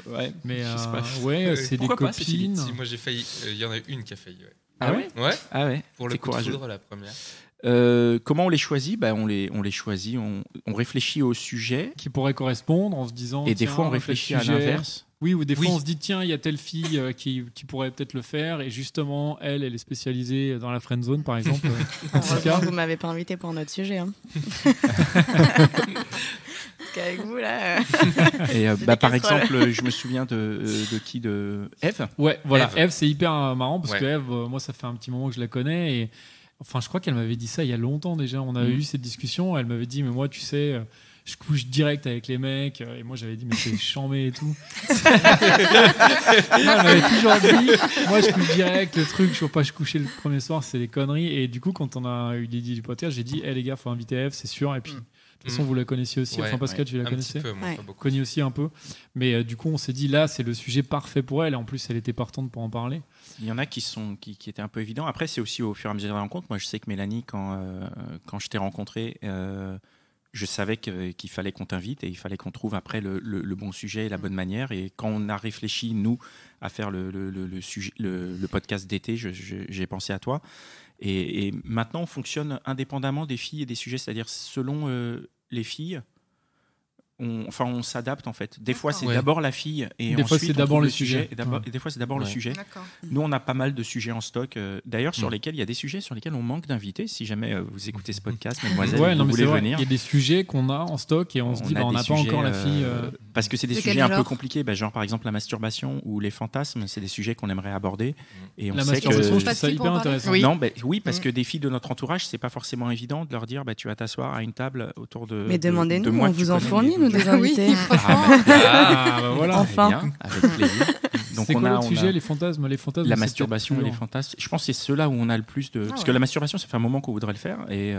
Ouais. Mais Je sais pas. ouais, c'est des Pourquoi pas, Cécile, copines. Si, moi j'ai failli. Il y en a une qui a failli. Ouais. Ah ouais Ouais, Ah ouais. pour le T'es coup de courageux. foudre, la première. Comment on les choisit? On les choisit, on réfléchit au sujet, Qui pourraient correspondre en se disant. et des tiens, fois on tel réfléchit à sujet. l'inverse. Oui, ou des fois Oui. on se dit tiens, il y a telle fille qui pourrait peut-être le faire, et justement, elle est spécialisée dans la friend zone, par exemple. En tout Heureusement cas. que vous m'avez pas invité pour notre sujet. Hein. Parce qu'avec vous, là. Et J'ai par des casseroles. exemple, je me souviens de qui? De Eve. Ouais, voilà. Eve. Eve, c'est hyper marrant parce Ouais. que Eve, moi, ça fait un petit moment que je la connais et enfin, je crois qu'elle m'avait dit ça il y a longtemps déjà. On avait eu cette discussion. Elle m'avait dit, mais moi, tu sais, je couche direct avec les mecs. Et moi, j'avais dit, mais c'est chambé et tout. Elle m'avait toujours dit, moi, je couche direct. Le truc, je ne veux pas je coucher le premier soir, c'est des conneries. Et du coup, quand on a eu l'idée du podcast, j'ai dit, les gars, faut inviter Eve, c'est sûr. Et puis, de toute façon, vous la connaissiez aussi. Ouais, enfin, Pascal, tu la Un connaissais petit peu, moi, Ouais. pas beaucoup. Connu aussi un peu. Mais du coup, on s'est dit, là, c'est le sujet parfait pour elle. Et en plus, elle était partante pour en parler. Il y en a qui étaient un peu évidents. Après, c'est aussi au fur et à mesure de la rencontre. Moi, je sais que Mélanie, quand je t'ai rencontré, je savais qu'il fallait qu'on t'invite et il fallait qu'on trouve après le bon sujet et la bonne manière. Et quand on a réfléchi, nous, à faire le podcast d'été, j'ai pensé à toi. Et maintenant, on fonctionne indépendamment des filles et des sujets, c'est-à-dire selon les filles, on s'adapte en fait. Des fois, c'est Ouais. d'abord la fille et Des fois, ensuite c'est on d'abord trouve le sujet. Et des fois, c'est d'abord le Ouais. sujet. D'accord. Nous, on a pas mal de sujets en stock. D'ailleurs, sur Mm. lesquels il y a des sujets sur lesquels on manque d'invités. Si jamais vous écoutez ce podcast, mademoiselle, Ouais, vous non, mais voulez c'est vrai. venir. Il y a des sujets qu'on a en stock et on se dit, a on des n'a pas sujets, encore la fille. Parce que c'est des De sujets quel un peu genre compliqués. Genre, par exemple, la masturbation ou les fantasmes, c'est des sujets qu'on aimerait aborder. Et on La sait masturbation, je que. trouve ça Pas de qui pour hyper en parler intéressant. Oui. Non, oui, parce Mm. que des filles de notre entourage, c'est pas forcément évident de leur dire tu vas t'asseoir à une table autour de. Mais de demandez-nous, moi on que tu vous en connais, fournit, mais nous, d'autres des gens. invités. Ah, bah voilà. Enfin. Très bien, avec plaisir. Donc C'est on quoi a, l'autre on sujet, a les fantasmes, la c'est masturbation peut-être et les plus fantasmes. Je pense que c'est ceux-là où on a le plus de. Parce que ouais. la masturbation, ça fait un moment qu'on voudrait le faire et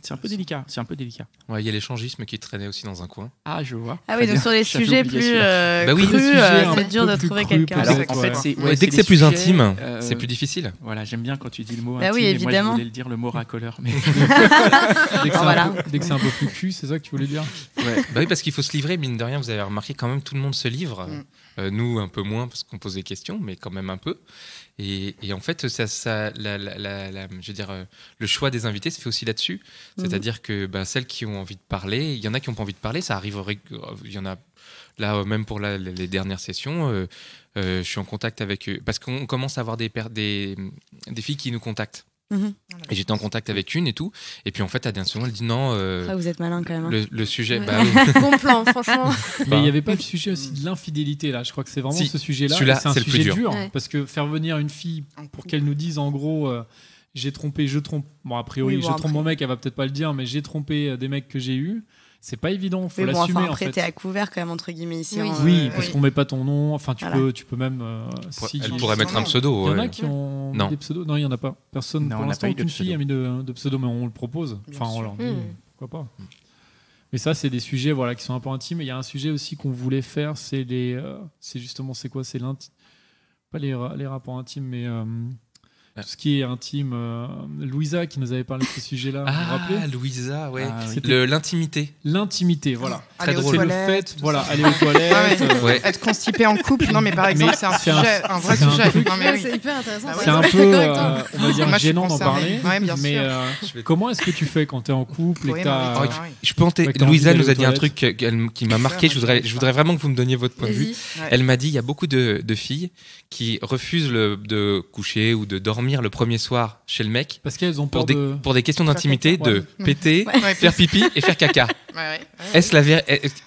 c'est un peu délicat. C'est un peu délicat. Ouais, il y a l'échangisme qui traînait aussi dans un coin. Ah, je vois. Ah oui, donc sur les J'avais sujets oublié plus celui-là. Bah oui, crus, le sujet un c'est peu dur de plus trouver cru, quelqu'un. Alors, peut-être, en fait, ouais. c'est Ouais, dès que c'est plus des intime, sujets, c'est plus difficile. Voilà, j'aime bien quand tu dis le mot Bah intime. oui, et évidemment. Moi, je voulais le dire le mot racoleur. Mais... Dès que c'est Voilà. dès que c'est un peu plus cul, c'est ça que tu voulais dire? ouais. Bah oui, parce qu'il faut se livrer, mine de rien, vous avez remarqué quand même, tout le monde se livre. Nous, un peu moins, parce qu'on pose des questions, mais quand même un peu. Et en fait, je veux dire, le choix des invités se fait aussi là-dessus. C'est-à-dire que celles qui ont envie de parler, il y en a qui n'ont pas envie de parler, ça arrive, il y en a là, même pour les dernières sessions, je suis en contact avec eux, parce qu'on commence à avoir des filles qui nous contactent. Et j'étais en contact avec une et tout, et puis en fait, à d'un second, elle dit non, Ah, vous êtes malin quand même. Hein. le sujet, Ouais. bah oui. Bon plan, franchement. Mais il n'y avait pas le sujet aussi de l'infidélité là. Je crois que c'est vraiment Si, ce sujet-là. celui-là, Et c'est un c'est le plus sujet dur. dur. Ouais. Parce que faire venir une fille pour qu'elle nous dise en gros, j'ai trompé, je trompe. Bon, a priori, Oui, bon, je trompe après. mon mec, elle va peut-être pas le dire, mais j'ai trompé des mecs que j'ai eus. C'est pas évident, faut Mais bon, l'assumer enfin, en après, fait. t'es à couvert quand même, entre guillemets, ici. Oui. hein, Oui, parce oui. qu'on met pas ton nom. Enfin, Voilà. tu peux même. Si, Elle il pourrait mettre un y pseudo. en a ouais. qui ont mis Non. des pseudos. Non, il y en a pas. Personne. Non, Pour on n'a l'instant, pas eu de aucune fille pseudo. a mis de pseudo, mais on le propose. Bien Enfin, on sûr. leur dit Mm. pourquoi pas. Mais ça, c'est des sujets voilà qui sont un peu intimes. Et il y a un sujet aussi qu'on voulait faire, c'est c'est justement c'est quoi, c'est pas les rapports intimes, mais tout ce qui est intime. Louisa qui nous avait parlé de ce sujet-là. Vous vous Ah, rappelez Louisa, ouais. Ah, oui. C'était L'intimité. l'intimité, voilà. Très Aller aux drôle. C'est le toilettes, fait, tout voilà, ça. aller aux toilettes. Ah ouais. Ouais. Être constipé en couple, non mais par exemple, Mais c'est un c'est un- sujet, un vrai c'est un sujet. truc- Non mais oui. C'est hyper intéressant. Ah ouais. C'est un Ouais, peu, d'accord avec toi. on va dire, Moi, je suis gênant d'en concernée. parler. Ouais, bien mais sûr. comment est-ce que tu fais quand tu es en couple et Oui, que non, mais t'as... oui, oui. Je peux Ouais, que t'as Louisa envie nous a d'aller dit aux un truc qui m'a marqué. Je voudrais vraiment que vous me donniez votre point de vue. Vas-y. Elle m'a dit il y a beaucoup de filles qui refusent de coucher ou de dormir le premier soir chez le mec Parce qu'elles ont peur pour des questions d'intimité, caca, de ouais. péter, Ouais, faire pipi et faire caca. ouais. Est-ce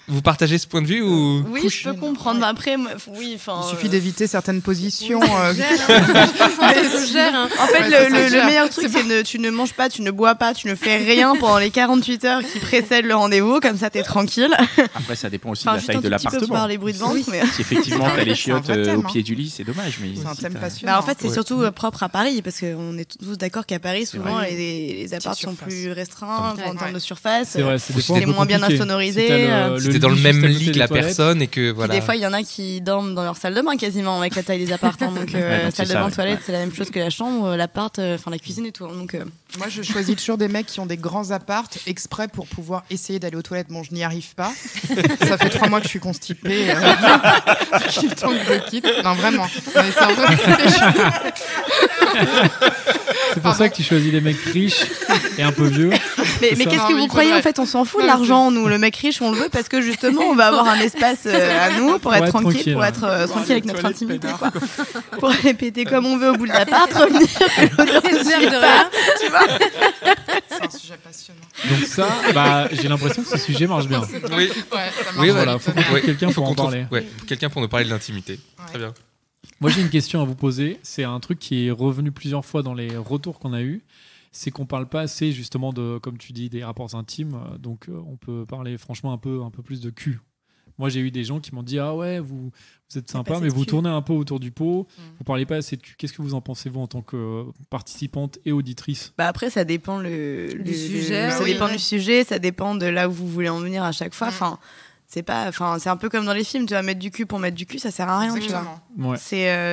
vous partagez ce point de vue ou Oui, Coucher, je peux non. comprendre. Mais après, oui, enfin. Il suffit d'éviter certaines positions. Ça se gère, hein. En fait, Ouais, ça le gère. meilleur truc, c'est tu ne manges pas, tu ne bois pas, tu ne fais rien pendant les 48 heures qui précèdent le rendez-vous, comme ça t'es tranquille. Après, ça dépend aussi Enfin, de la juste taille un de tout petit peu l'appartement. par les bruits de ventre, Oui. mais. Si effectivement t'as les C'est un chiottes vrai thème, au pied du lit, c'est dommage. Mais C'est un si thème t'as- passionnant. Bah, en fait, c'est Ouais. surtout propre à Paris, parce qu'on est tous d'accord qu'à Paris, souvent, vrai. les apparts sont surface. plus restreints Ouais. en termes Ouais. de surface. C'est vrai, c'est des C'est fois un peu moins bien compliqué. insonorisé, Si t'as le c'était dans le lit même juste à côté lit que des la toilettes. personne et que Puis voilà. des fois, il y en a qui dorment dans leur salle de bain quasiment avec la taille des appartements. Donc, Ouais, donc salle c'est de ça, bain, ouais. toilette, Ouais. c'est la même chose que la chambre, l'appart, enfin la cuisine et tout. Donc, Moi, je choisis toujours des mecs qui ont des grands appartes exprès pour pouvoir essayer d'aller aux toilettes. Bon, je n'y arrive pas. Ça fait 3 mois que je suis constipée. J'ai le temps que je le quitte. Non, vraiment. Mais c'est un vrai. C'est pour ça que tu choisis des mecs riches et un peu vieux. mais ça. qu'est-ce Non, que mais vous il croyez faudrait- en fait? On s'en fout de Non, mais l'argent, nous. Le mec riche, on le veut parce que justement, on va avoir un espace à nous pour être tranquille, pour ouais. être tranquille avec notre Toilette, intimité, peinard. quoi. Pour aller péter comme on veut au bout de l'appart, revenir. Plaisir de rien. C'est un sujet passionnant. Donc ça, bah, j'ai l'impression que ce sujet marche bien. Oui. Ouais, ça marche. Oui, Voilà, faut qu'on trouve quelqu'un pour en parler. Quelqu'un pour nous parler de l'intimité. Ouais. Très bien. Moi, j'ai une question à vous poser. C'est un truc qui est revenu plusieurs fois dans les retours qu'on a eus. C'est qu'on parle pas assez, justement, de, comme tu dis, des rapports intimes. Donc, on peut parler, franchement, un peu plus de cul. Moi, j'ai eu des gens qui m'ont dit, ah ouais, vous êtes sympa, pas mais assez de vous cul. tournez un peu autour du pot. Mm. Vous parlez pas assez de cul. Qu'est-ce que vous en pensez, vous, en tant que participante et auditrice? Bah après, ça dépend Du sujet, ça oui. dépend du sujet, ça dépend de là où vous voulez en venir à chaque fois. Enfin, c'est un peu comme dans les films. Tu vas mettre du cul pour mettre du cul, ça sert à rien, tu vois. Exactement. Ouais.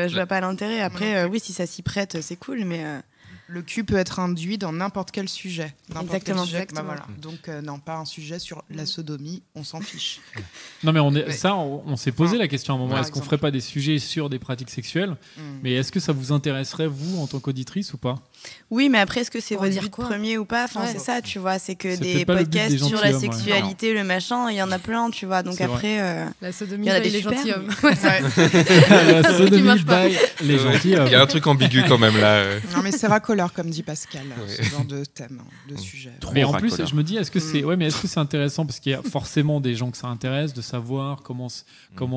Je vois pas l'intérêt. Après, oui, si ça s'y prête, c'est cool, mais Le cul peut être induit dans n'importe quel sujet. Exactement. Voilà. Donc, non, pas un sujet sur la sodomie, on s'en fiche. Non, mais on s'est posé la question à un moment. Est-ce qu'on ferait pas des sujets sur des pratiques sexuelles ? Mais est-ce que ça vous intéresserait, vous, en tant qu'auditrice, ou pas ? Oui, mais après, est-ce que c'est Pour votre dire but quoi premier ou pas ? Enfin, c'est ça, tu vois. C'est que C'est des peut-être pas le but podcasts des sur la gentilshommes, sexualité, le machin, il y en a plein, tu vois. Donc C'est après, La sodomie, il y en a by des les super, gentilshommes. La sodomie marche pas. by les gentilshommes. Il y a un truc ambigu quand même là. Non, mais c'est racoleur, comme dit Pascal, Ouais. ce genre de thème, de sujet. Mais en plus, racoleur. je me dis, est-ce que c'est intéressant parce qu'il y a forcément des gens que ça intéresse de savoir comment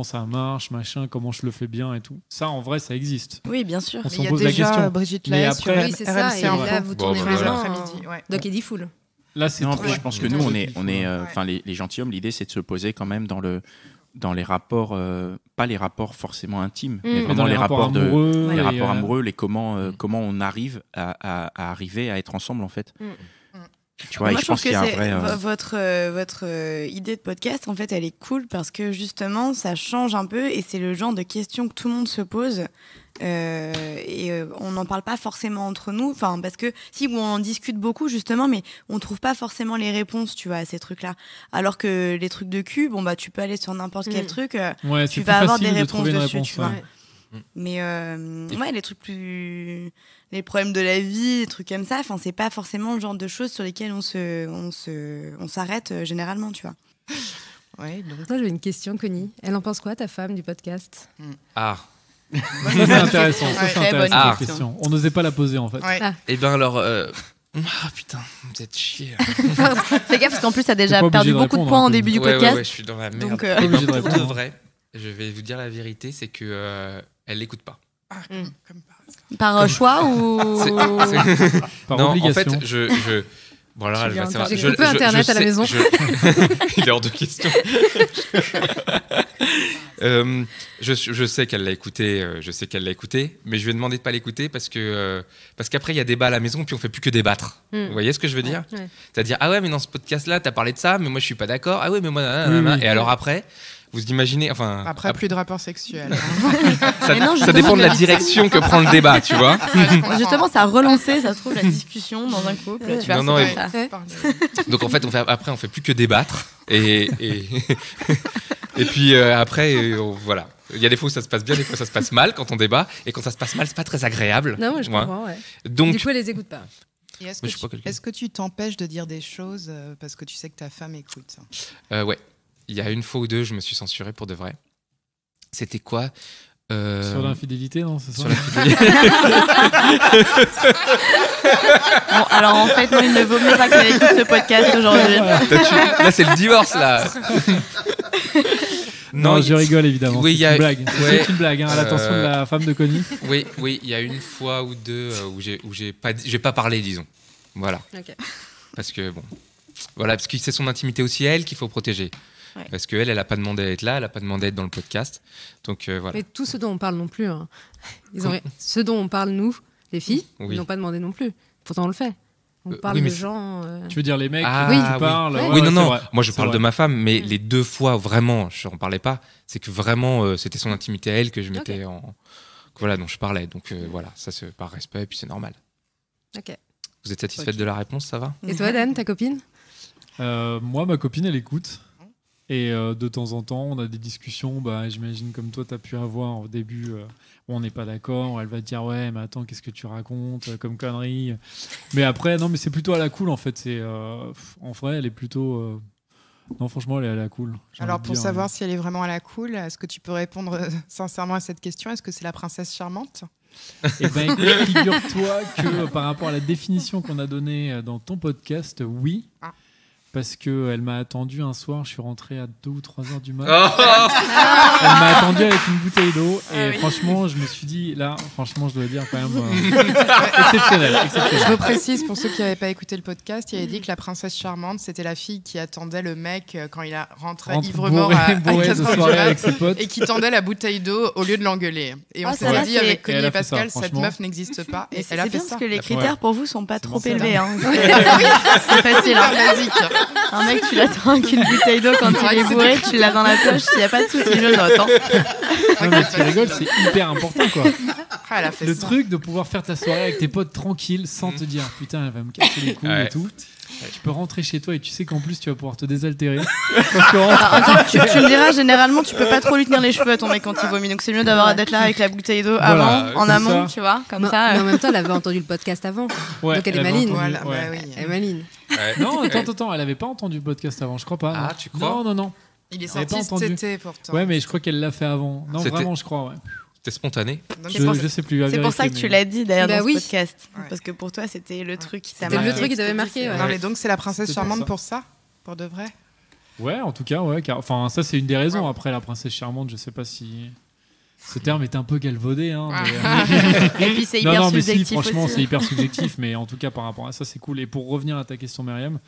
ça marche, machin, comment je le fais bien et tout. Ça, en vrai, ça existe. oui, bien sûr. On Mais s'en il y a pose la déjà question. Brigitte Mais Lahaye sur après- Oui, c'est ça. RMC Et Info. là, vous Bon, tournez bah, tous les voilà. vraiment après-midi. Ouais. Doc Eddie Full. Là, c'est Non, trop. après, je pense que nous, enfin, les gentilshommes, l'idée, c'est de se poser quand même dans les rapports, pas les rapports forcément intimes, mais Mais vraiment dans les rapports amoureux, les et, rapports amoureux, comment on arrive à arriver à être ensemble en fait. Tu vois, Moi, et je pense qu'il y a un vrai. votre idée de podcast, en fait, elle est cool parce que justement, ça change un peu et c'est le genre de questions que tout le monde se pose. On n'en parle pas forcément entre nous, enfin parce que si on en discute beaucoup justement, mais on trouve pas forcément les réponses, tu vois, à ces trucs-là. Alors que les trucs de cul, bon bah tu peux aller sur n'importe quel truc, Ouais, tu c'est vas plus avoir facile des de réponses trouver une dessus, réponse. tu vois. Ouais. Mais ouais, les trucs plus, les problèmes de la vie, des trucs comme ça, enfin c'est pas forcément le genre de choses sur lesquelles on s'arrête généralement, tu vois. Ouais, donc, Toi, j'avais une question, Connie. Elle en pense quoi, ta femme, du podcast ? Ah. Ça, c'est intéressant. Ça, c'est Très bonne intéressant, cette question. question. On n'osait pas la poser, en fait. ouais. Et ben alors. Ah putain, vous êtes chier. Fais gaffe parce qu'en plus t'as T'es déjà pas obligé perdu de beaucoup de répondre, points hein, en début du podcast. Ouais, je suis dans la merde. Donc, Pas obligé de Pour de répondre. vrai, je vais vous dire la vérité, c'est que elle l'écoute pas. Comme par hasard. Par choix ou Par non, obligation. en fait, je... Bon, alors, elle va savoir. J'ai coupé Internet à la maison. Il est hors de question. Je sais qu'elle l'a écouté, mais je lui ai demandé de pas l'écouter parce qu'après il y a débat à la maison puis on fait plus que débattre. Vous voyez ce que je veux dire ? Ouais. C'est-à-dire ah ouais mais dans ce podcast là t'as parlé de ça mais moi je suis pas d'accord. Ah ouais mais moi nanana. Oui. Et alors après vous imaginez enfin Après, plus de rapports sexuels. ça, Mais non, ça dépend de la justement, direction que prend le débat tu vois. justement ça a relancé, ça se trouve, la discussion dans un couple. Tu vois, Non, c'est et- comme ça. Donc en fait on fait plus que débattre et puis après voilà. Il y a des fois où ça se passe bien, des fois ça se passe mal quand on débat et quand ça se passe mal c'est pas très agréable. Non, moi, je comprends, ouais. Donc Du coup, elle les écoute pas. Et est-ce Mais que, je suis pas quelqu'un. est-ce que tu t'empêches de dire des choses parce que tu sais que ta femme écoute ? ouais. Il y a une fois ou deux, je me suis censuré pour de vrai. C'était quoi Sur l'infidélité, non, c'est ça sur la fidélité. Bon, alors en fait, non, il ne vaut mieux pas qu'elle écoute ce podcast aujourd'hui. Là, c'est le divorce, là. Non, je rigole évidemment. Oui, c'est il y a- une blague. ouais. C'est une blague, hein, à l'attention de la femme de Connie. Oui, il y a une fois ou deux où j'ai pas parlé, disons. Voilà. Ok. Parce que bon, voilà, parce que c'est son intimité aussi elle qu'il faut protéger. Ouais. Parce qu'elle, elle a pas demandé à être là, elle a pas demandé à être dans le podcast. Donc voilà. Mais tout ce dont on parle non plus. Hein. Ce dont on parle, nous, les filles, Oui. ils n'ont pas demandé non plus. Pourtant, on le fait. On parle oui, mais de gens. Tu veux dire les mecs Ah, qui oui. parlent Ouais. ouais, Oui, ouais, non, c'est vrai. moi je C'est parle vrai. de ma femme, mais les deux fois vraiment, je n'en parlais pas. C'est que vraiment, c'était son intimité à elle que je mettais en. Voilà, dont je parlais. Donc voilà, ça c'est par respect, et puis c'est normal. Ok. Vous êtes satisfaite de la réponse, ça va ? Et toi, Dan, ta copine ? Moi, ma copine, elle écoute. Et de temps en temps, on a des discussions, j'imagine comme toi, tu as pu avoir au début, où on n'est pas d'accord. Elle va te dire, ouais, mais attends, qu'est-ce que tu racontes comme connerie. Mais après, non, mais c'est plutôt à la cool, en fait. En vrai, elle est plutôt... Non, franchement, elle est à la cool. j'ai Alors, envie de pour dire, savoir si elle est vraiment à la cool, est-ce que tu peux répondre sincèrement à cette question ? Est-ce que c'est la princesse charmante ? Eh ben, écoute, figure-toi que par rapport à la définition qu'on a donnée dans ton podcast, oui. Ah. Parce qu'elle m'a attendu un soir, je suis rentré à 2 ou 3 heures du mat. Oh Elle m'a attendu avec une bouteille d'eau. Et Ah oui. franchement, je me suis dit, là, franchement, je dois dire quand même exceptionnel. Je reprécise pour ceux qui n'avaient pas écouté le podcast, il avait dit que la princesse charmante, c'était la fille qui attendait le mec quand il rentré Rentre ivre-mort bourré de 4 heures du soirée mat avec ses potes. et qui tendait la bouteille d'eau au lieu de l'engueuler. Et on Ah, s'est ça va, dit c'est- avec Et Connie elle et a fait ça, Pascal, cette franchement. meuf n'existe pas. Et C'est elle a fait bien ça. parce que les critères pour vous sont pas C'est trop bon, ça élevés. va. Hein. C'est facile. Hein. Basique. Un mec, tu l'attends avec une bouteille d'eau quand il est bourré, tu l'as dans la poche, il n'y a pas de souci, je note. Hein. Non, mais tu rigoles, c'est hyper important, quoi. Ah, elle a fait Le ça. truc de pouvoir faire ta soirée avec tes potes tranquille sans te dire putain, elle va me casser les couilles Ouais. et tout. Tu peux rentrer chez toi et tu sais qu'en plus tu vas pouvoir te désaltérer quand tu rentres. Attends, tu me diras, généralement, tu peux pas trop lui tenir les cheveux à ton mec quand il vomit. Donc c'est mieux d'être là avec la bouteille d'eau Voilà, avant, en comme amont, ça. tu vois, comme Mais ça. en même temps, elle avait entendu le podcast avant. Ouais, Donc elle est avait maline. entendu, Voilà, ouais. bah oui. Elle est maline. Ouais. Non, attends, elle avait pas entendu le podcast avant, je crois pas. Ah, non. tu crois? Non. Il est Elle avait pas sorti cet entendu. été pourtant. Ouais, mais je crois qu'elle l'a fait avant. Non, C'était- vraiment, je crois. Ouais. C'était spontané. Donc, C'est pour Je sais plus. à C'est pour ça que vérifier, tu mais- l'as dit d'ailleurs Bah dans oui. ce podcast. Ouais. Parce que pour toi, c'était le truc qui t'a C'était marqué. le truc qui t'avait marqué, ouais. Non, mais donc c'est la princesse C'était charmante ça. pour ça, pour de vrai. Ouais, en tout cas, ouais. Enfin, ça, c'est une des raisons. Après, la princesse charmante, je sais pas si. Ce terme est un peu galvaudé. Hein, mais- Et puis c'est non, hyper non, mais si, subjectif franchement, aussi. c'est hyper subjectif. Mais en tout cas, par rapport à ça, c'est cool. Et pour revenir à ta question, Myriam,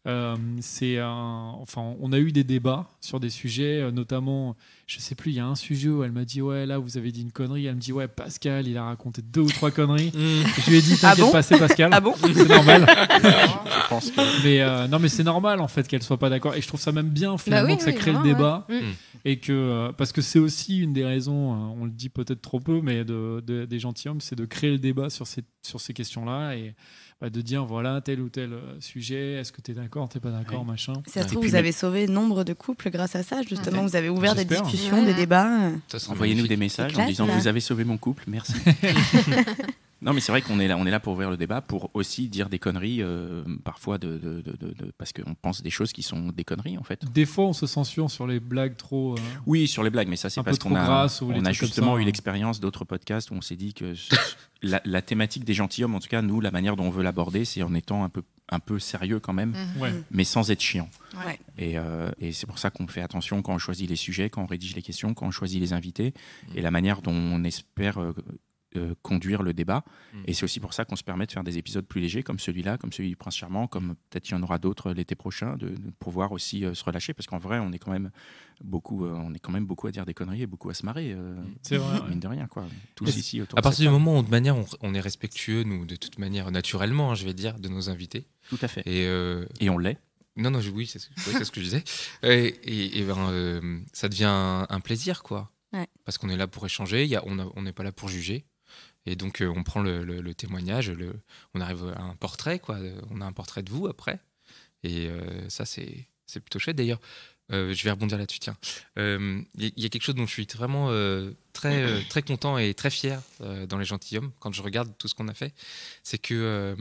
enfin, on a eu des débats sur des sujets, notamment, je sais plus, il y a un sujet où elle m'a dit ouais, là, vous avez dit une connerie. Elle me dit ouais, Pascal, il a raconté 2 ou 3 conneries. Je lui ai dit t'inquiète bon pas, c'est Pascal. Ah bon? C'est normal. Je pense que Mais non, mais c'est normal en fait qu'elle soit pas d'accord. Et je trouve ça même bien finalement oui, que ça oui, crée le vraiment, débat. ouais. Et que parce que c'est aussi une des raisons, on le dit peut-être trop peu, mais des gentilshommes, c'est de créer le débat sur ces questions-là et de dire voilà tel ou tel sujet, est-ce que tu es d'accord, t'es pas d'accord, Oui. machin. Ça se Et trouve, puis vous avez sauvé nombre de couples grâce à ça, justement. Ouais. Vous avez ouvert des J'espère. discussions, Ouais. des débats. Ça serait envoyez-nous magnifique. des messages C'est en classe, disant là. vous avez sauvé mon couple, merci. Non, mais c'est vrai qu'on est là pour ouvrir le débat, pour aussi dire des conneries, parfois parce qu'on pense des choses qui sont des conneries en fait. Des fois, on se censure sur les blagues trop. Oui, sur les blagues, mais ça c'est Un peu parce trop qu'on a, grasses ou les on a trucs comme justement ça, eu hein. l'expérience d'autres podcasts où on s'est dit que la thématique des gentilshommes, en tout cas nous, la manière dont on veut l'aborder, c'est en étant un peu sérieux quand même, Ouais. mais sans être chiant. Ouais. Et c'est pour ça qu'on fait attention quand on choisit les sujets, quand on rédige les questions, quand on choisit les invités, et la manière dont on espère conduire le débat. Et c'est aussi pour ça qu'on se permet de faire des épisodes plus légers, comme celui-là, comme celui du Prince Charmant, comme peut-être il y en aura d'autres l'été prochain, de pouvoir aussi se relâcher, parce qu'en vrai, on est quand même beaucoup à dire des conneries et beaucoup à se marrer, C'est vrai. ouais. mine de rien, quoi. Tous Et ici autour À de partir cette du table. moment où, de manière, on est respectueux, nous, de toute manière, naturellement, hein, je vais dire, de nos invités. Tout à fait. Et Et on l'est. non, oui, c'est ce que je disais. Ça devient un plaisir, quoi. Ouais. Parce qu'on est là pour échanger, on n'est pas là pour juger. Et donc, on prend le témoignage, on arrive à un portrait, quoi. On a un portrait de vous après. Et ça, c'est plutôt chouette. D'ailleurs, je vais rebondir là-dessus, tiens. Il y a quelque chose dont je suis vraiment très content et très fier dans Les Gentilshommes, quand je regarde tout ce qu'on a fait. C'est que...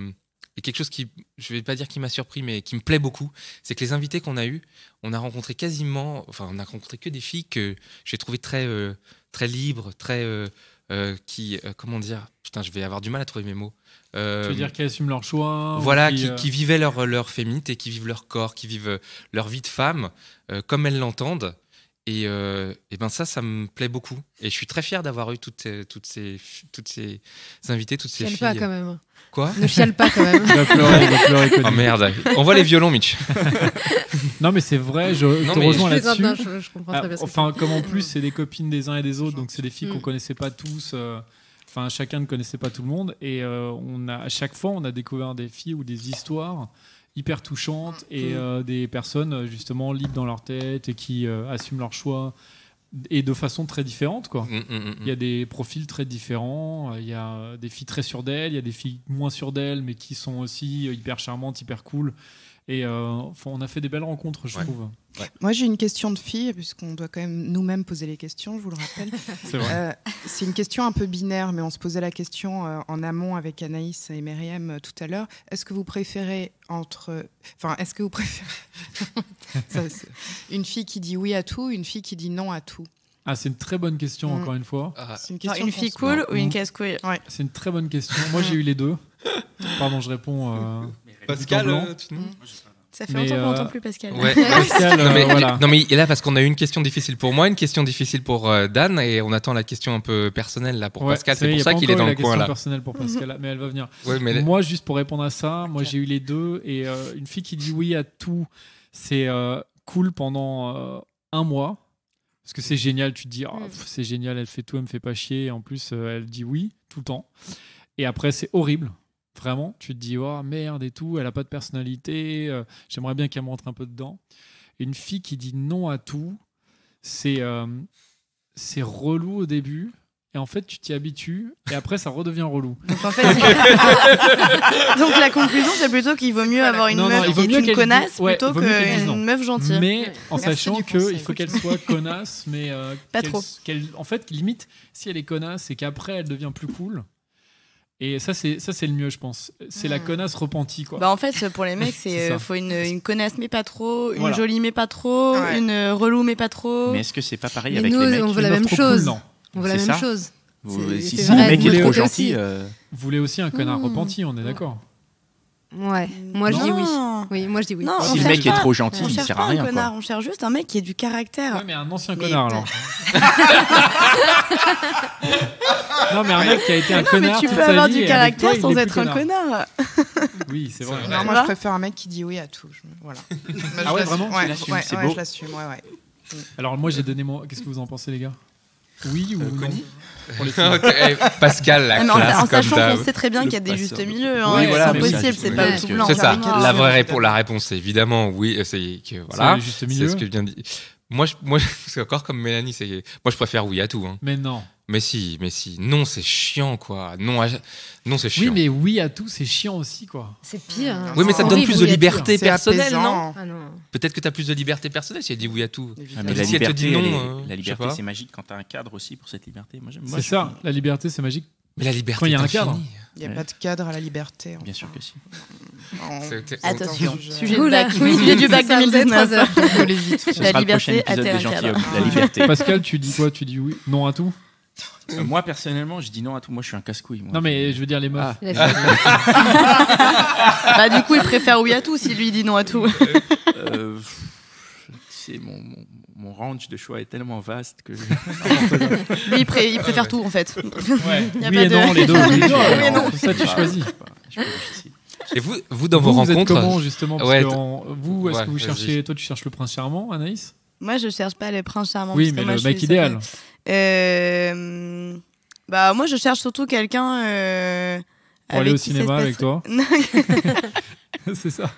et quelque chose qui, je vais pas dire qui m'a surpris, mais qui me plaît beaucoup, c'est que les invités qu'on a eus, on a rencontré que des filles que j'ai trouvées très libres, comment dire, putain, je vais avoir du mal à trouver mes mots. Tu veux dire qu'ils assument leur choix, Voilà, ou qui vivaient leur féminité, qui vivent leur corps, qui vivent leur vie de femme comme elles l'entendent. Et ben ça me plaît beaucoup. Et je suis très fier d'avoir eu toutes ces invités, toutes ces Chiale filles. pas quand même. Quoi? Ne chiale pas quand même. Il va pleurer, Oh merde, on voit les violons, Mitch. Non, mais c'est vrai, je Non, te mais rejoins Je plaisante, là-dessus. non, je comprends très bien. ce que Enfin, tu comme en plus, c'est des copines des uns et des autres, donc c'est des filles qu'on Mm. connaissait pas tous. Enfin, chacun ne connaissait pas tout le monde. Et à chaque fois, on a découvert des filles ou des histoires hyper touchantes et des personnes justement libres dans leur tête et qui assument leur choix et de façon très différente, quoi. Il y a des profils très différents. Il y a des filles très sûres d'elles, il y a des filles moins sûres d'elles, mais qui sont aussi hyper charmantes, hyper cool. Et enfin, on a fait des belles rencontres, je Ouais. trouve. Moi, j'ai une question de fille, puisqu'on doit quand même nous-mêmes poser les questions, je vous le rappelle. C'est vrai. C'est une question un peu binaire, mais on se posait la question en amont avec Anaïs et Myriam tout à l'heure. Est-ce que vous préférez une fille qui dit oui à tout, une fille qui dit non à tout? Ah, c'est une très bonne question, Mm. encore une fois. Ah, C'est une Genre question une qu'on fille se- cool ou une Mm. casse-couille? C'est une très bonne question. Moi, j'ai eu les deux. Pardon, je réponds. Pascal, blanc. tu nous- Ça fait Mais, longtemps qu'on n'entend plus Pascal. Ouais. Pascal, non, mais, voilà. non, mais il est là parce qu'on a eu une question difficile pour moi, une question difficile pour Dan, et on attend la question un peu personnelle là pour Ouais, Pascal. ça C'est y est, pour y a ça pas qu'il est encore dans eu le coin la là. question personnelle pour Pascal, mais elle va venir. Ouais, mais Moi, juste pour répondre à ça, moi j'ai eu les deux et une fille qui dit oui à tout, c'est cool pendant un mois parce que c'est génial. Tu te dis oh, c'est génial, elle fait tout, elle me fait pas chier. Et en plus, elle dit oui tout le temps. Et après, c'est horrible. Vraiment, tu te dis oh merde et tout, elle a pas de personnalité. J'aimerais bien qu'elle me rentre un peu dedans. Et une fille qui dit non à tout, c'est relou au début. et en fait, tu t'y habitues, et après, ça redevient relou. Donc en fait, donc la conclusion, c'est plutôt qu'il vaut mieux avoir une Non, meuf il vaut qui mieux est une qu'elle connasse dise- ouais, plutôt il vaut mieux qu'elle dise non. qu'une meuf gentille. Mais en Merci sachant du qu'il conseil. faut qu'elle soit connasse, mais Pas qu'elle- trop. en fait, limite, si elle est connasse, c'est qu'après, elle devient plus cool. Et ça, c'est le mieux, je pense. C'est la connasse repentie, quoi. Bah en fait, pour les mecs, C'est c'est ça. faut une connasse mais pas trop, une Voilà. jolie mais pas trop, Ouais. une relou mais pas trop. Mais est-ce que c'est pas pareil Mais avec nous, les mecs on veut la Une meuf même trop chose. cool, non. On veut la C'est même ça. chose. Si c'est le vrai, mec vous est voulez trop aussi. gentil, Vous voulez aussi un connard Mmh. repenti, on est d'accord. Ouais. Moi, je dis oui. Non. Oui, moi, je dis oui. Non, si on le cherche mec est pas- trop gentil, on il cherche sert pas à rien. un connard, Quoi. on cherche juste un mec qui ait du caractère. Ouais, mais un ancien Mais connard, t'as- alors. Non, mais un mec qui a été un Non, mais connard tu toute peux sa avoir vie, du et avec toi, caractère il sans est être plus un connard. Oui, c'est vrai. C'est Non, vrai. moi, Voilà. je préfère un mec qui dit oui à tout. Voilà. Ah ouais, vraiment Ouais, Tu l'assumes, ouais, c'est ouais, beau. je l'assume. Ouais. Alors moi, j'ai donné mon... Qu'est-ce que vous en pensez, les gars? Oui ou non? Connie Pour les filles. Ok, Pascal, la Mais en classe, comme sachant d'hab. qu'on sait très bien Le qu'il y a des passeur. justes milieux. Hein, Oui, c'est voilà, mais impossible, ça, c'est je pas me tout dis blanc. C'est ça. Avec La elle, vraie je réponse, la réponse, c'est évidemment oui. C'est que voilà. C'est le juste C'est milieu. ce que je viens de dire. Moi, c'est encore comme Mélanie. Moi, je préfère oui à tout. Hein. Mais non. Mais si. Non, c'est chiant, quoi. Non, c'est chiant. Oui, mais oui à tout, c'est chiant aussi, quoi. C'est pire. hein. Oui, mais ça te C'est donne horrible, plus de oui à tout. liberté C'est personnelle, apaisant. non? Ah non. Peut-être que tu as plus de liberté personnelle si elle dit oui à tout. Ah, mais Si la elle te liberté, dit non, elle est- je la sais liberté, pas. c'est magique quand t'as un cadre aussi pour cette liberté. Moi, C'est ça, la liberté, c'est magique. Mais la liberté, Quand il y a un est cadre. infinie. Il n'y a Ouais. pas de cadre à la liberté. Bien sûr que si. Attention, je- sujet de Oula, bac. oui, Sujet du bac ça, vous avez 2019. 3 heures. Ce La sera le liberté prochain épisode a des un cadre. gentilshommes. La liberté. Pascal, tu dis quoi? Tu dis oui? Non à tout? Moi, personnellement, je dis non à tout. Moi, je suis un casse-couille. moi. Non, mais je veux dire les meufs. Ah. Il a fait- Bah du coup, il préfère oui à tout si lui dit non à tout. Euh, c'est mon range de choix est tellement vaste que Lui, il préfère tout en fait. Ouais. Y a Oui pas et de- non, les deux. Oui Oui et non. Ça, tu choisis. Je suis pas difficile. Et vous dans vos Vous êtes rencontres, comment, justement? Parce Ouais, que vous, est-ce ouais, que vous vas-y. cherchez... Toi, tu cherches le prince charmant, Anaïs? Moi, je cherche pas le prince charmant. Oui, parce que mais moi, le je mec suis idéal. Bah moi, je cherche surtout quelqu'un. Pour aller avec au qui ça cinéma se avec passe- toi. Non, C'est ça.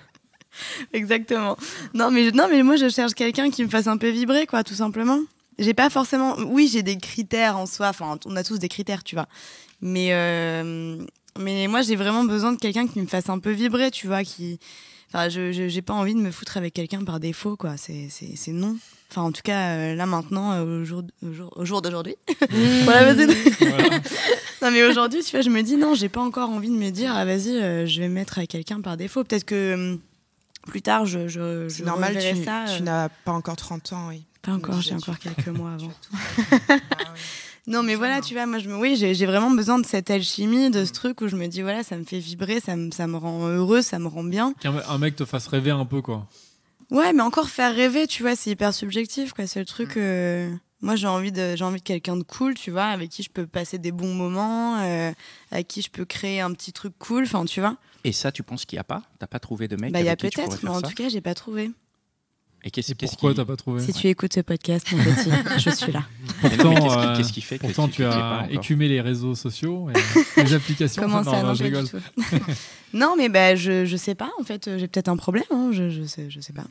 exactement. Non mais moi, je cherche quelqu'un qui me fasse un peu vibrer, quoi, tout simplement. J'ai pas forcément. Oui, j'ai des critères en soi. Enfin, on a tous des critères, tu vois. Mais moi, j'ai vraiment besoin de quelqu'un qui me fasse un peu vibrer, tu vois, qui. Enfin, j'ai pas envie de me foutre avec quelqu'un par défaut, quoi. C'est non. Enfin, en tout cas, là maintenant, au jour d'aujourd'hui. Voilà, vas-y. Voilà. Non, mais aujourd'hui, tu vois, je me dis non, j'ai pas encore envie de me dire, ah vas-y, je vais me mettre avec quelqu'un par défaut. Peut-être que plus tard, je C'est normal, reverrai tu ça. tu n'as pas encore 30 ans, oui. Pas encore, j'ai tu- encore quelques mois avant. Ah, oui. Non, mais voilà, tu vois, moi, j'ai vraiment besoin de cette alchimie, de ce truc où je me dis, voilà, ça me fait vibrer, ça me rend heureux, ça me rend bien. Qu'un mec te fasse rêver un peu, quoi. Ouais, mais encore faire rêver, tu vois, c'est hyper subjectif, quoi. C'est le truc. Moi, j'ai envie de quelqu'un de cool, tu vois, avec qui je peux passer des bons moments, avec qui je peux créer un petit truc cool, enfin, tu vois. Et ça, tu penses qu'il n'y a pas? T'as pas trouvé de mec Bah, il y a avec qui tu pourrais peut-être, mais faire en ça tout cas, j'ai pas trouvé. Et qu'est-ce Pourquoi qui... t'as pas trouvé? Si tu écoutes ce podcast, mon petit, je suis là. Mais non, mais Pourtant, qu'est-ce qui fait que Pourtant, tu tu t'y es pas as encore écumé les réseaux sociaux et les applications. Comment ça, non, non, je pas rigole. du tout. Non, mais bah, je sais pas, en fait, j'ai peut-être un problème, hein, je sais pas.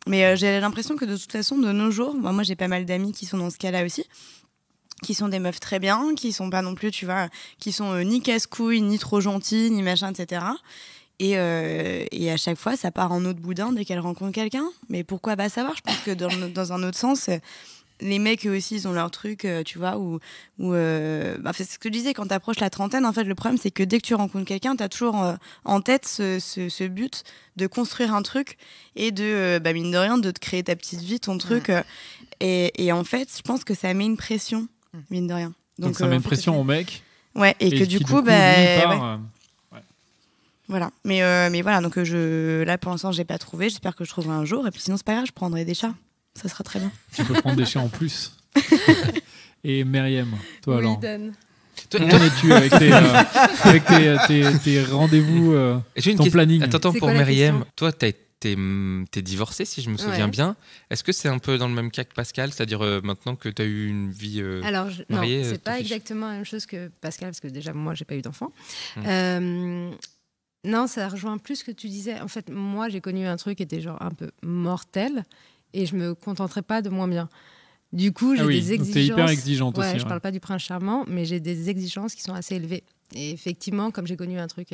Mais j'ai l'impression que de toute façon, de nos jours, moi j'ai pas mal d'amis qui sont dans ce cas-là aussi, qui sont des meufs très bien, qui sont pas non plus, tu vois, qui sont ni casse-couilles, ni trop gentilles, ni machin, etc. Et à chaque fois, ça part en autre boudin dès qu'elles rencontrent quelqu'un. Mais pourquoi pas savoir? Je pense que dans un autre sens, les mecs, eux aussi, ils ont leur truc, tu vois, c'est ce que je disais, quand t'approches la trentaine, en fait, le problème, c'est que dès que tu rencontres quelqu'un, t'as toujours en tête ce but de construire un truc et de, mine de rien, de te créer ta petite vie, ton truc. Et en fait, je pense que ça met une pression, mine de rien. Donc ça met en une fait, pression au mec. Ouais, et que qui, du coup, lui, part, ouais. Voilà. Mais voilà, donc là, pour l'instant, j'ai pas trouvé. J'espère que je trouverai un jour. Et puis sinon, c'est pas grave, je prendrai des chats. Ça sera très bien. Tu peux prendre des chiens en plus. Et Myriam, toi alors, Dan. où en es-tu avec tes rendez-vous, J'ai une ton question- planning? Attends, C'est pour quoi la Myriam, question toi, t'es divorcée, si je me souviens Ouais. bien. Est-ce que c'est un peu dans le même cas que Pascal? C'est-à-dire maintenant que tu as eu une vie. Alors, non, mariée, c'est t'as pas fait- exactement la même chose que Pascal, parce que déjà, moi, j'ai pas eu d'enfant. Hmm. Non, ça rejoint plus ce que tu disais. En fait, moi, j'ai connu un truc qui était genre un peu mortel, et je me contenterais pas de moins bien. Du coup, j'ai des donc exigences. t'es hyper exigeante Ouais, aussi. je parle pas du prince charmant, mais j'ai des exigences qui sont assez élevées. Et effectivement, comme j'ai connu un truc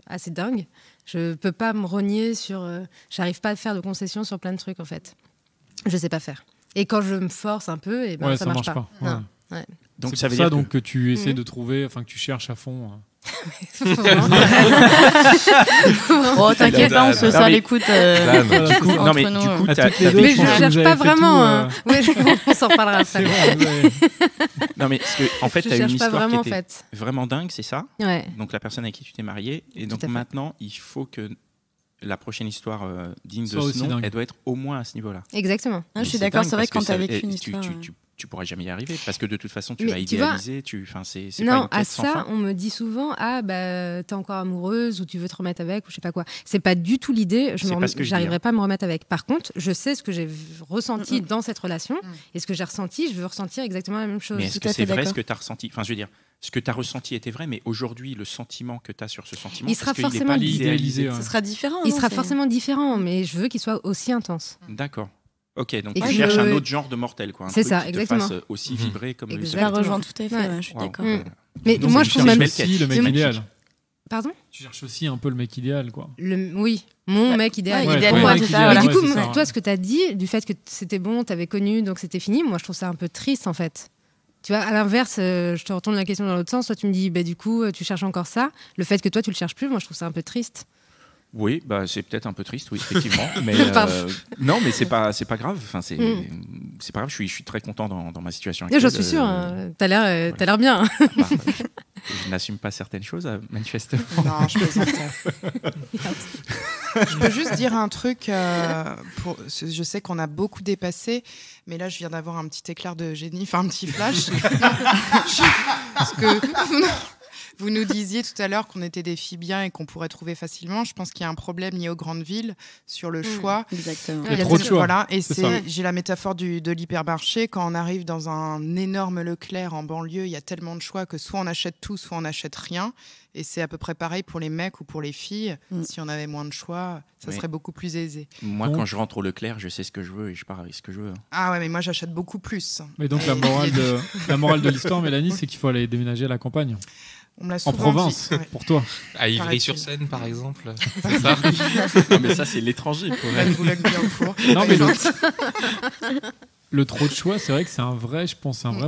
assez dingue, je peux pas me rogner sur. J'arrive pas à faire de concessions sur plein de trucs en fait. Je sais pas faire. Et quand je me force un peu, et ben ça marche pas. Ouais. Non. Ouais. Donc C'est ça pour veut ça dire donc que... que tu essaies de trouver, enfin que tu cherches à fond. Oh, t'inquiète pas, on se serre mais- les coudes Du coup, non, mais entre nous. du coup, À t'as- toutes les t'as deux, Mais vécu- je pense que cherche vous pas avez fait vraiment. tout, Ouais, on s'en reparlera C'est après. vrai, ouais. Non, mais parce que, en fait, Je t'as eu une cherche pas histoire vraiment en qui était fait. vraiment dingue, c'est ça? Ouais. Donc la personne avec qui tu t'es marié. Et donc à fait. maintenant, il faut que la prochaine histoire digne de Soit ce aussi nom, dingue. elle doit être au moins à ce niveau-là. Exactement. Ah, je suis Mais d'accord, dingue c'est vrai parce que quand que ça- t'as vécu et une tu- histoire. tu pourras jamais y arriver parce que de toute façon, tu Mais vas tu vois- idéaliser. C'est pas Non, une à quête sans ça, fin. on me dit souvent ah bah t'es encore amoureuse ou tu veux te remettre avec ou je sais pas quoi. C'est pas du tout l'idée. C'est pas ce que je dis, J'arriverai hein. pas à me remettre avec. Par contre, je sais ce que j'ai ressenti dans cette relation et ce que j'ai ressenti, je veux ressentir exactement la même chose. Mais est-ce tout que à c'est fait vrai ce d'accord. que tu as ressenti? Enfin, je veux dire, ce que tu as ressenti était vrai, mais aujourd'hui, le sentiment que tu as sur ce sentiment, Il sera est-ce qu'il est forcément pas idéalisé, idéalisé. ouais. Ce sera différent. Il non, sera c'est- forcément différent, mais je veux qu'il soit aussi intense. D'accord. Ok, donc Et tu que cherches je- un autre genre de mortel, quoi. Un C'est truc ça, qui te exactement. fasse aussi vibrer comme le Exact. Je la Lucifer. rejoins tout à fait, Ouais. ouais, je suis Waouh. d'accord. Mais Donc, moi, tu je trouve cherches même. aussi le mec Mais- idéal. Pardon. Tu cherches aussi un peu le mec idéal, quoi. Oui, mon mec idéal. Ouais, Ouais, idéalement, toi, c'est mec ça, idéal, Mais voilà. du coup, c'est ça, toi, ce que tu as dit, du fait que c'était bon, tu avais connu, donc c'était fini, moi, je trouve ça un peu triste, en fait. Tu vois, à l'inverse, je te retourne la question dans l'autre sens. Toi, tu me dis, bah, du coup, tu cherches encore ça. Le fait que toi, tu le cherches plus, moi, je trouve ça un peu triste. Oui, bah, c'est peut-être un peu triste, oui, effectivement. Mais, Pardon. non, mais c'est pas grave. Enfin, c'est pas grave. Je suis très content dans ma situation actuelle. J'en suis sûre. T'as l'air bien. Bah, je n'assume pas certaines choses, manifestement. Non, je plaisante. Je peux juste dire un truc. Je sais qu'on a beaucoup dépassé, mais là, je viens d'avoir un petit éclair de génie, enfin un petit flash. Parce que vous nous disiez tout à l'heure qu'on était des filles bien et qu'on pourrait trouver facilement. Je pense qu'il y a un problème lié aux grandes villes sur le choix. Exactement. Il y a trop de choix. Voilà, et C'est ça. j'ai la métaphore de l'hypermarché. Quand on arrive dans un énorme Leclerc en banlieue, il y a tellement de choix que soit on achète tout, soit on n'achète rien. Et c'est à peu près pareil pour les mecs ou pour les filles. Si on avait moins de choix, ça Oui. serait beaucoup plus aisé. Moi, Donc- quand je rentre au Leclerc, je sais ce que je veux et je pars avec ce que je veux. Ah ouais, mais moi j'achète beaucoup plus. Mais donc la morale de l'histoire, Mélanie, c'est qu'il faut aller déménager à la campagne, On me l'a en souvent province, dit. Ouais. pour toi. À Ivry-sur-Seine, par exemple. C'est ça. Non, mais ça, c'est l'étranger. Elle vous l'a bien au four. Non, mais Par exemple. le trop de choix, c'est vrai que c'est un vrai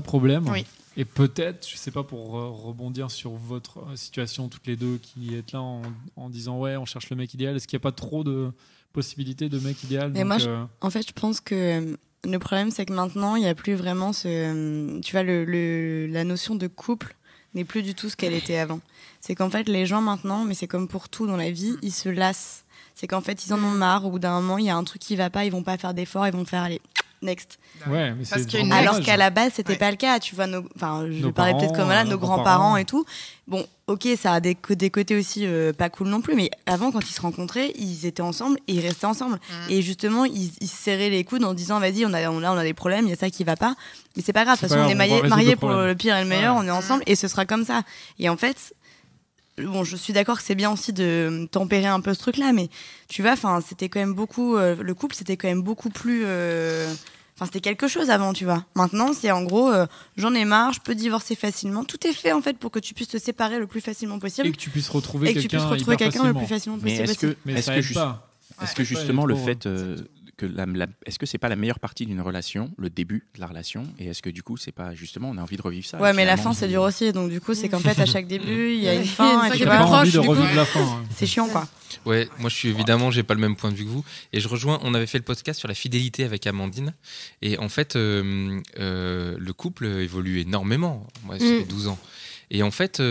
problème. Oui. Et peut-être, je sais pas, pour rebondir sur votre situation toutes les deux qui êtes là en disant ouais, on cherche le mec idéal. Est-ce qu'il n'y a pas trop de possibilités de mec idéal? Mais moi, En fait, je pense que le problème, c'est que maintenant, il n'y a plus vraiment ce. Tu vois, la notion de couple n'est plus du tout ce qu'elle était avant. C'est qu'en fait, les gens maintenant, mais c'est comme pour tout dans la vie, ils se lassent. C'est qu'en fait, ils en ont marre. Au bout d'un moment, il y a un truc qui va pas, ils vont pas faire d'efforts, ils vont faire aller next. Ouais, mais Parce c'est qu'il y a une dommage. Alors qu'à la base, c'était Ouais. pas le cas. Tu vois, enfin, je Nos parlais peut-être parents, comme là, nos nos grands-parents grands-parents. et tout. Bon, ok, ça a des côtés aussi pas cool non plus, mais avant, quand ils se rencontraient, ils étaient ensemble et ils restaient ensemble. Et justement, ils se serraient les coudes en disant, vas-y, on a des problèmes, il y a ça qui va pas. Mais c'est pas grave, de C'est toute façon, pas on est grave, on va résoudre mariés le pour problème. le pire et le meilleur, Ouais. on est ensemble et ce sera comme ça. Et en fait, bon, je suis d'accord que c'est bien aussi de tempérer un peu ce truc-là, mais tu vois, enfin, c'était quand même beaucoup, le couple, c'était quand même beaucoup plus. Enfin, c'était quelque chose avant, tu vois. Maintenant, c'est en gros, j'en ai marre, je peux divorcer facilement. Tout est fait, en fait, pour que tu puisses te séparer le plus facilement possible Et que tu puisses retrouver et que tu puisses quelqu'un retrouver hyper quelqu'un le facilement. plus facilement Mais possible. est-ce que, Mais est-ce ça que aide juste- pas. est-ce que Ouais, justement les le pauvres. fait que est-ce que c'est pas la meilleure partie d'une relation, le début de la relation, et est-ce que du coup c'est pas justement on a envie de revivre ça? Ouais, et mais la finalement, fin, c'est dur aussi. Donc, du coup, c'est qu'en fait, à chaque début, il y a une fin. Une Et fois tu qu'il J'ai y a vois, pas proche, envie de du coup. revivre la fin. hein. c'est chiant, quoi. Ouais, moi je suis évidemment, j'ai pas le même point de vue que vous. Et je rejoins, on avait fait le podcast sur la fidélité avec Amandine. Et en fait, le couple évolue énormément. Moi, ça fait 12 ans. Et en fait,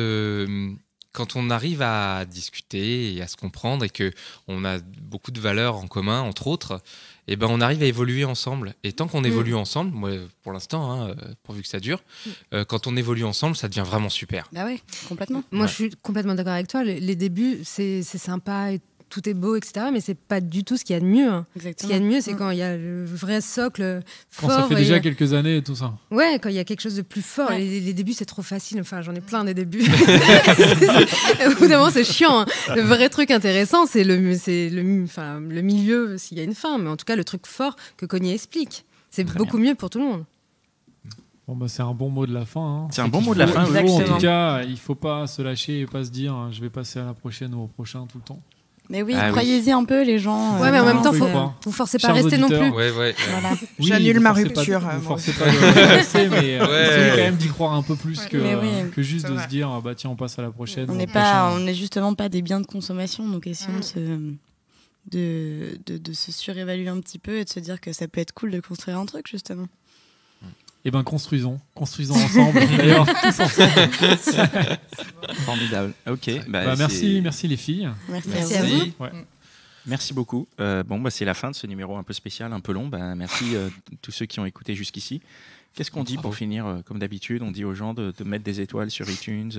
quand on arrive à discuter et à se comprendre et qu'on a beaucoup de valeurs en commun, entre autres, et ben on arrive à évoluer ensemble. Et tant qu'on évolue ensemble, moi pour l'instant, pourvu que ça dure, quand on évolue ensemble, ça devient vraiment super. Bah ouais, complètement. Moi, Ouais. je suis complètement d'accord avec toi. Les débuts, c'est sympa et tout est beau, etc. Mais c'est pas du tout ce qu'il y a de mieux. hein. Ce Exactement. qu'il y a de mieux, c'est quand il y a le vrai socle Quand fort. ça fait et- déjà quelques années et tout ça. Ouais, quand il y a quelque chose de plus fort. Ouais. Les débuts, c'est trop facile. Enfin, j'en ai plein des débuts. Au bout d'un moment, c'est chiant. hein. Le vrai truc intéressant, c'est le milieu, s'il y a une fin. Mais en tout cas, le truc fort que Cognier explique. C'est Très beaucoup mieux pour tout le monde. Bon, bah, c'est un bon mot de la fin. Hein. C'est un bon mot de la fin. En Exactement. tout cas, il faut pas se lâcher et pas se dire je vais passer à la prochaine ou au prochain tout le temps. Mais oui, Ah oui. croyez-y un peu, les gens. Ouais, mais en même temps, faut faut, y croire. vous forcez pas à Chers rester non auditeurs. plus. Ouais. Voilà. J'annule vous ma forcez pas- rupture, Vous moi. forcez pas de passer, mais Ouais. essayez quand même d'y croire un peu plus Mais oui. que juste C'est de vrai. se dire bah tiens on passe à la prochaine. On ou n'est au prochain. on n'est justement pas des biens de consommation, donc essayons de se surévaluer un petit peu et de se dire que ça peut être cool de construire un truc, justement. Eh ben construisons ensemble. D'ailleurs, tous ensemble. Formidable. Ok. Bah, merci les filles. Merci, Merci à à vous. vous. Ouais. Merci beaucoup. Bon, bah, c'est la fin de ce numéro un peu spécial, un peu long. Bah, merci tous ceux qui ont écouté jusqu'ici. Qu'est-ce qu'on dit pour finir comme d'habitude? On dit aux gens de mettre des étoiles sur iTunes,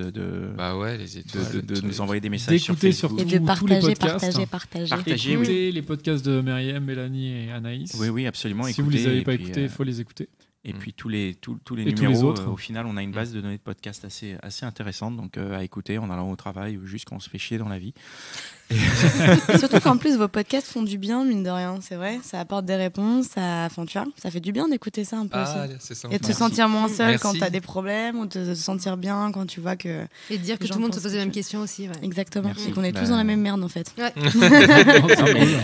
Bah ouais, les étoiles. de nous envoyer des messages sur D'écouter Facebook. Et surtout de tous les partager, podcasts. partager. Partagez, Écoutez les podcasts de Myriam, Mélanie et Anaïs. Oui, absolument. Si vous écoutez, les avez et pas puis, écoutés, il faut les écouter. Et puis tous les Et tous numéros, les autres. au final, on a une base de données de podcasts assez intéressante, donc à écouter en allant au travail ou juste quand on se fait chier dans la vie. Et surtout qu'en plus, vos podcasts font du bien, mine de rien, c'est vrai. Ça apporte des réponses, enfin, tu vois, ça fait du bien d'écouter ça un peu Ah, aussi. c'est ça. Et de se Merci. sentir moins seul Merci. quand t'as des problèmes, ou de se sentir bien quand tu vois que. Et de dire que Les tout gens le monde se pensent pose que les mêmes tu- questions aussi. Ouais. Exactement. Merci. Et qu'on est Bah, tous dans la même merde, en fait.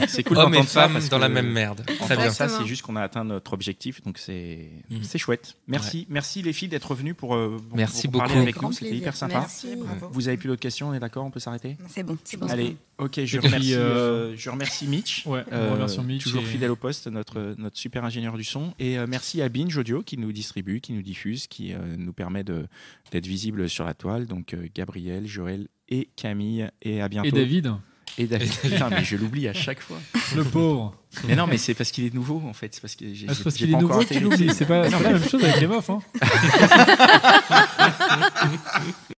C'est cool Hommes et d'entendre ça femmes parce dans que- la même merde. Très bien. Ça, Exactement. c'est juste qu'on a atteint notre objectif, donc c'est Mhm. c'est chouette. Merci les filles d'être venues pour Merci pour parler beaucoup. avec Grand nous, c'était plaisir. hyper sympa. Merci. Vous avez plus d'autres questions, on est d'accord, on peut s'arrêter? C'est bon. je pense. Allez, ok, je puis, remercie, je remercie Mitch. Ouais, on remercie Mitch toujours et- fidèle au poste, notre super ingénieur du son. Et merci à Binge Audio qui nous distribue, qui nous diffuse, qui nous permet d'être visible sur la toile. Donc Gabriel, Joël et Camille. Et à bientôt. Et David, Et David. Putain, mais je l'oublie à chaque fois. le pauvre. Mais non, mais c'est parce qu'il est nouveau en fait. C'est parce que j'ai Ah, c'est parce j'ai qu'il est pas encore nouveau que tu été- l'oublies. C'est pas la même chose avec les meufs. Hein.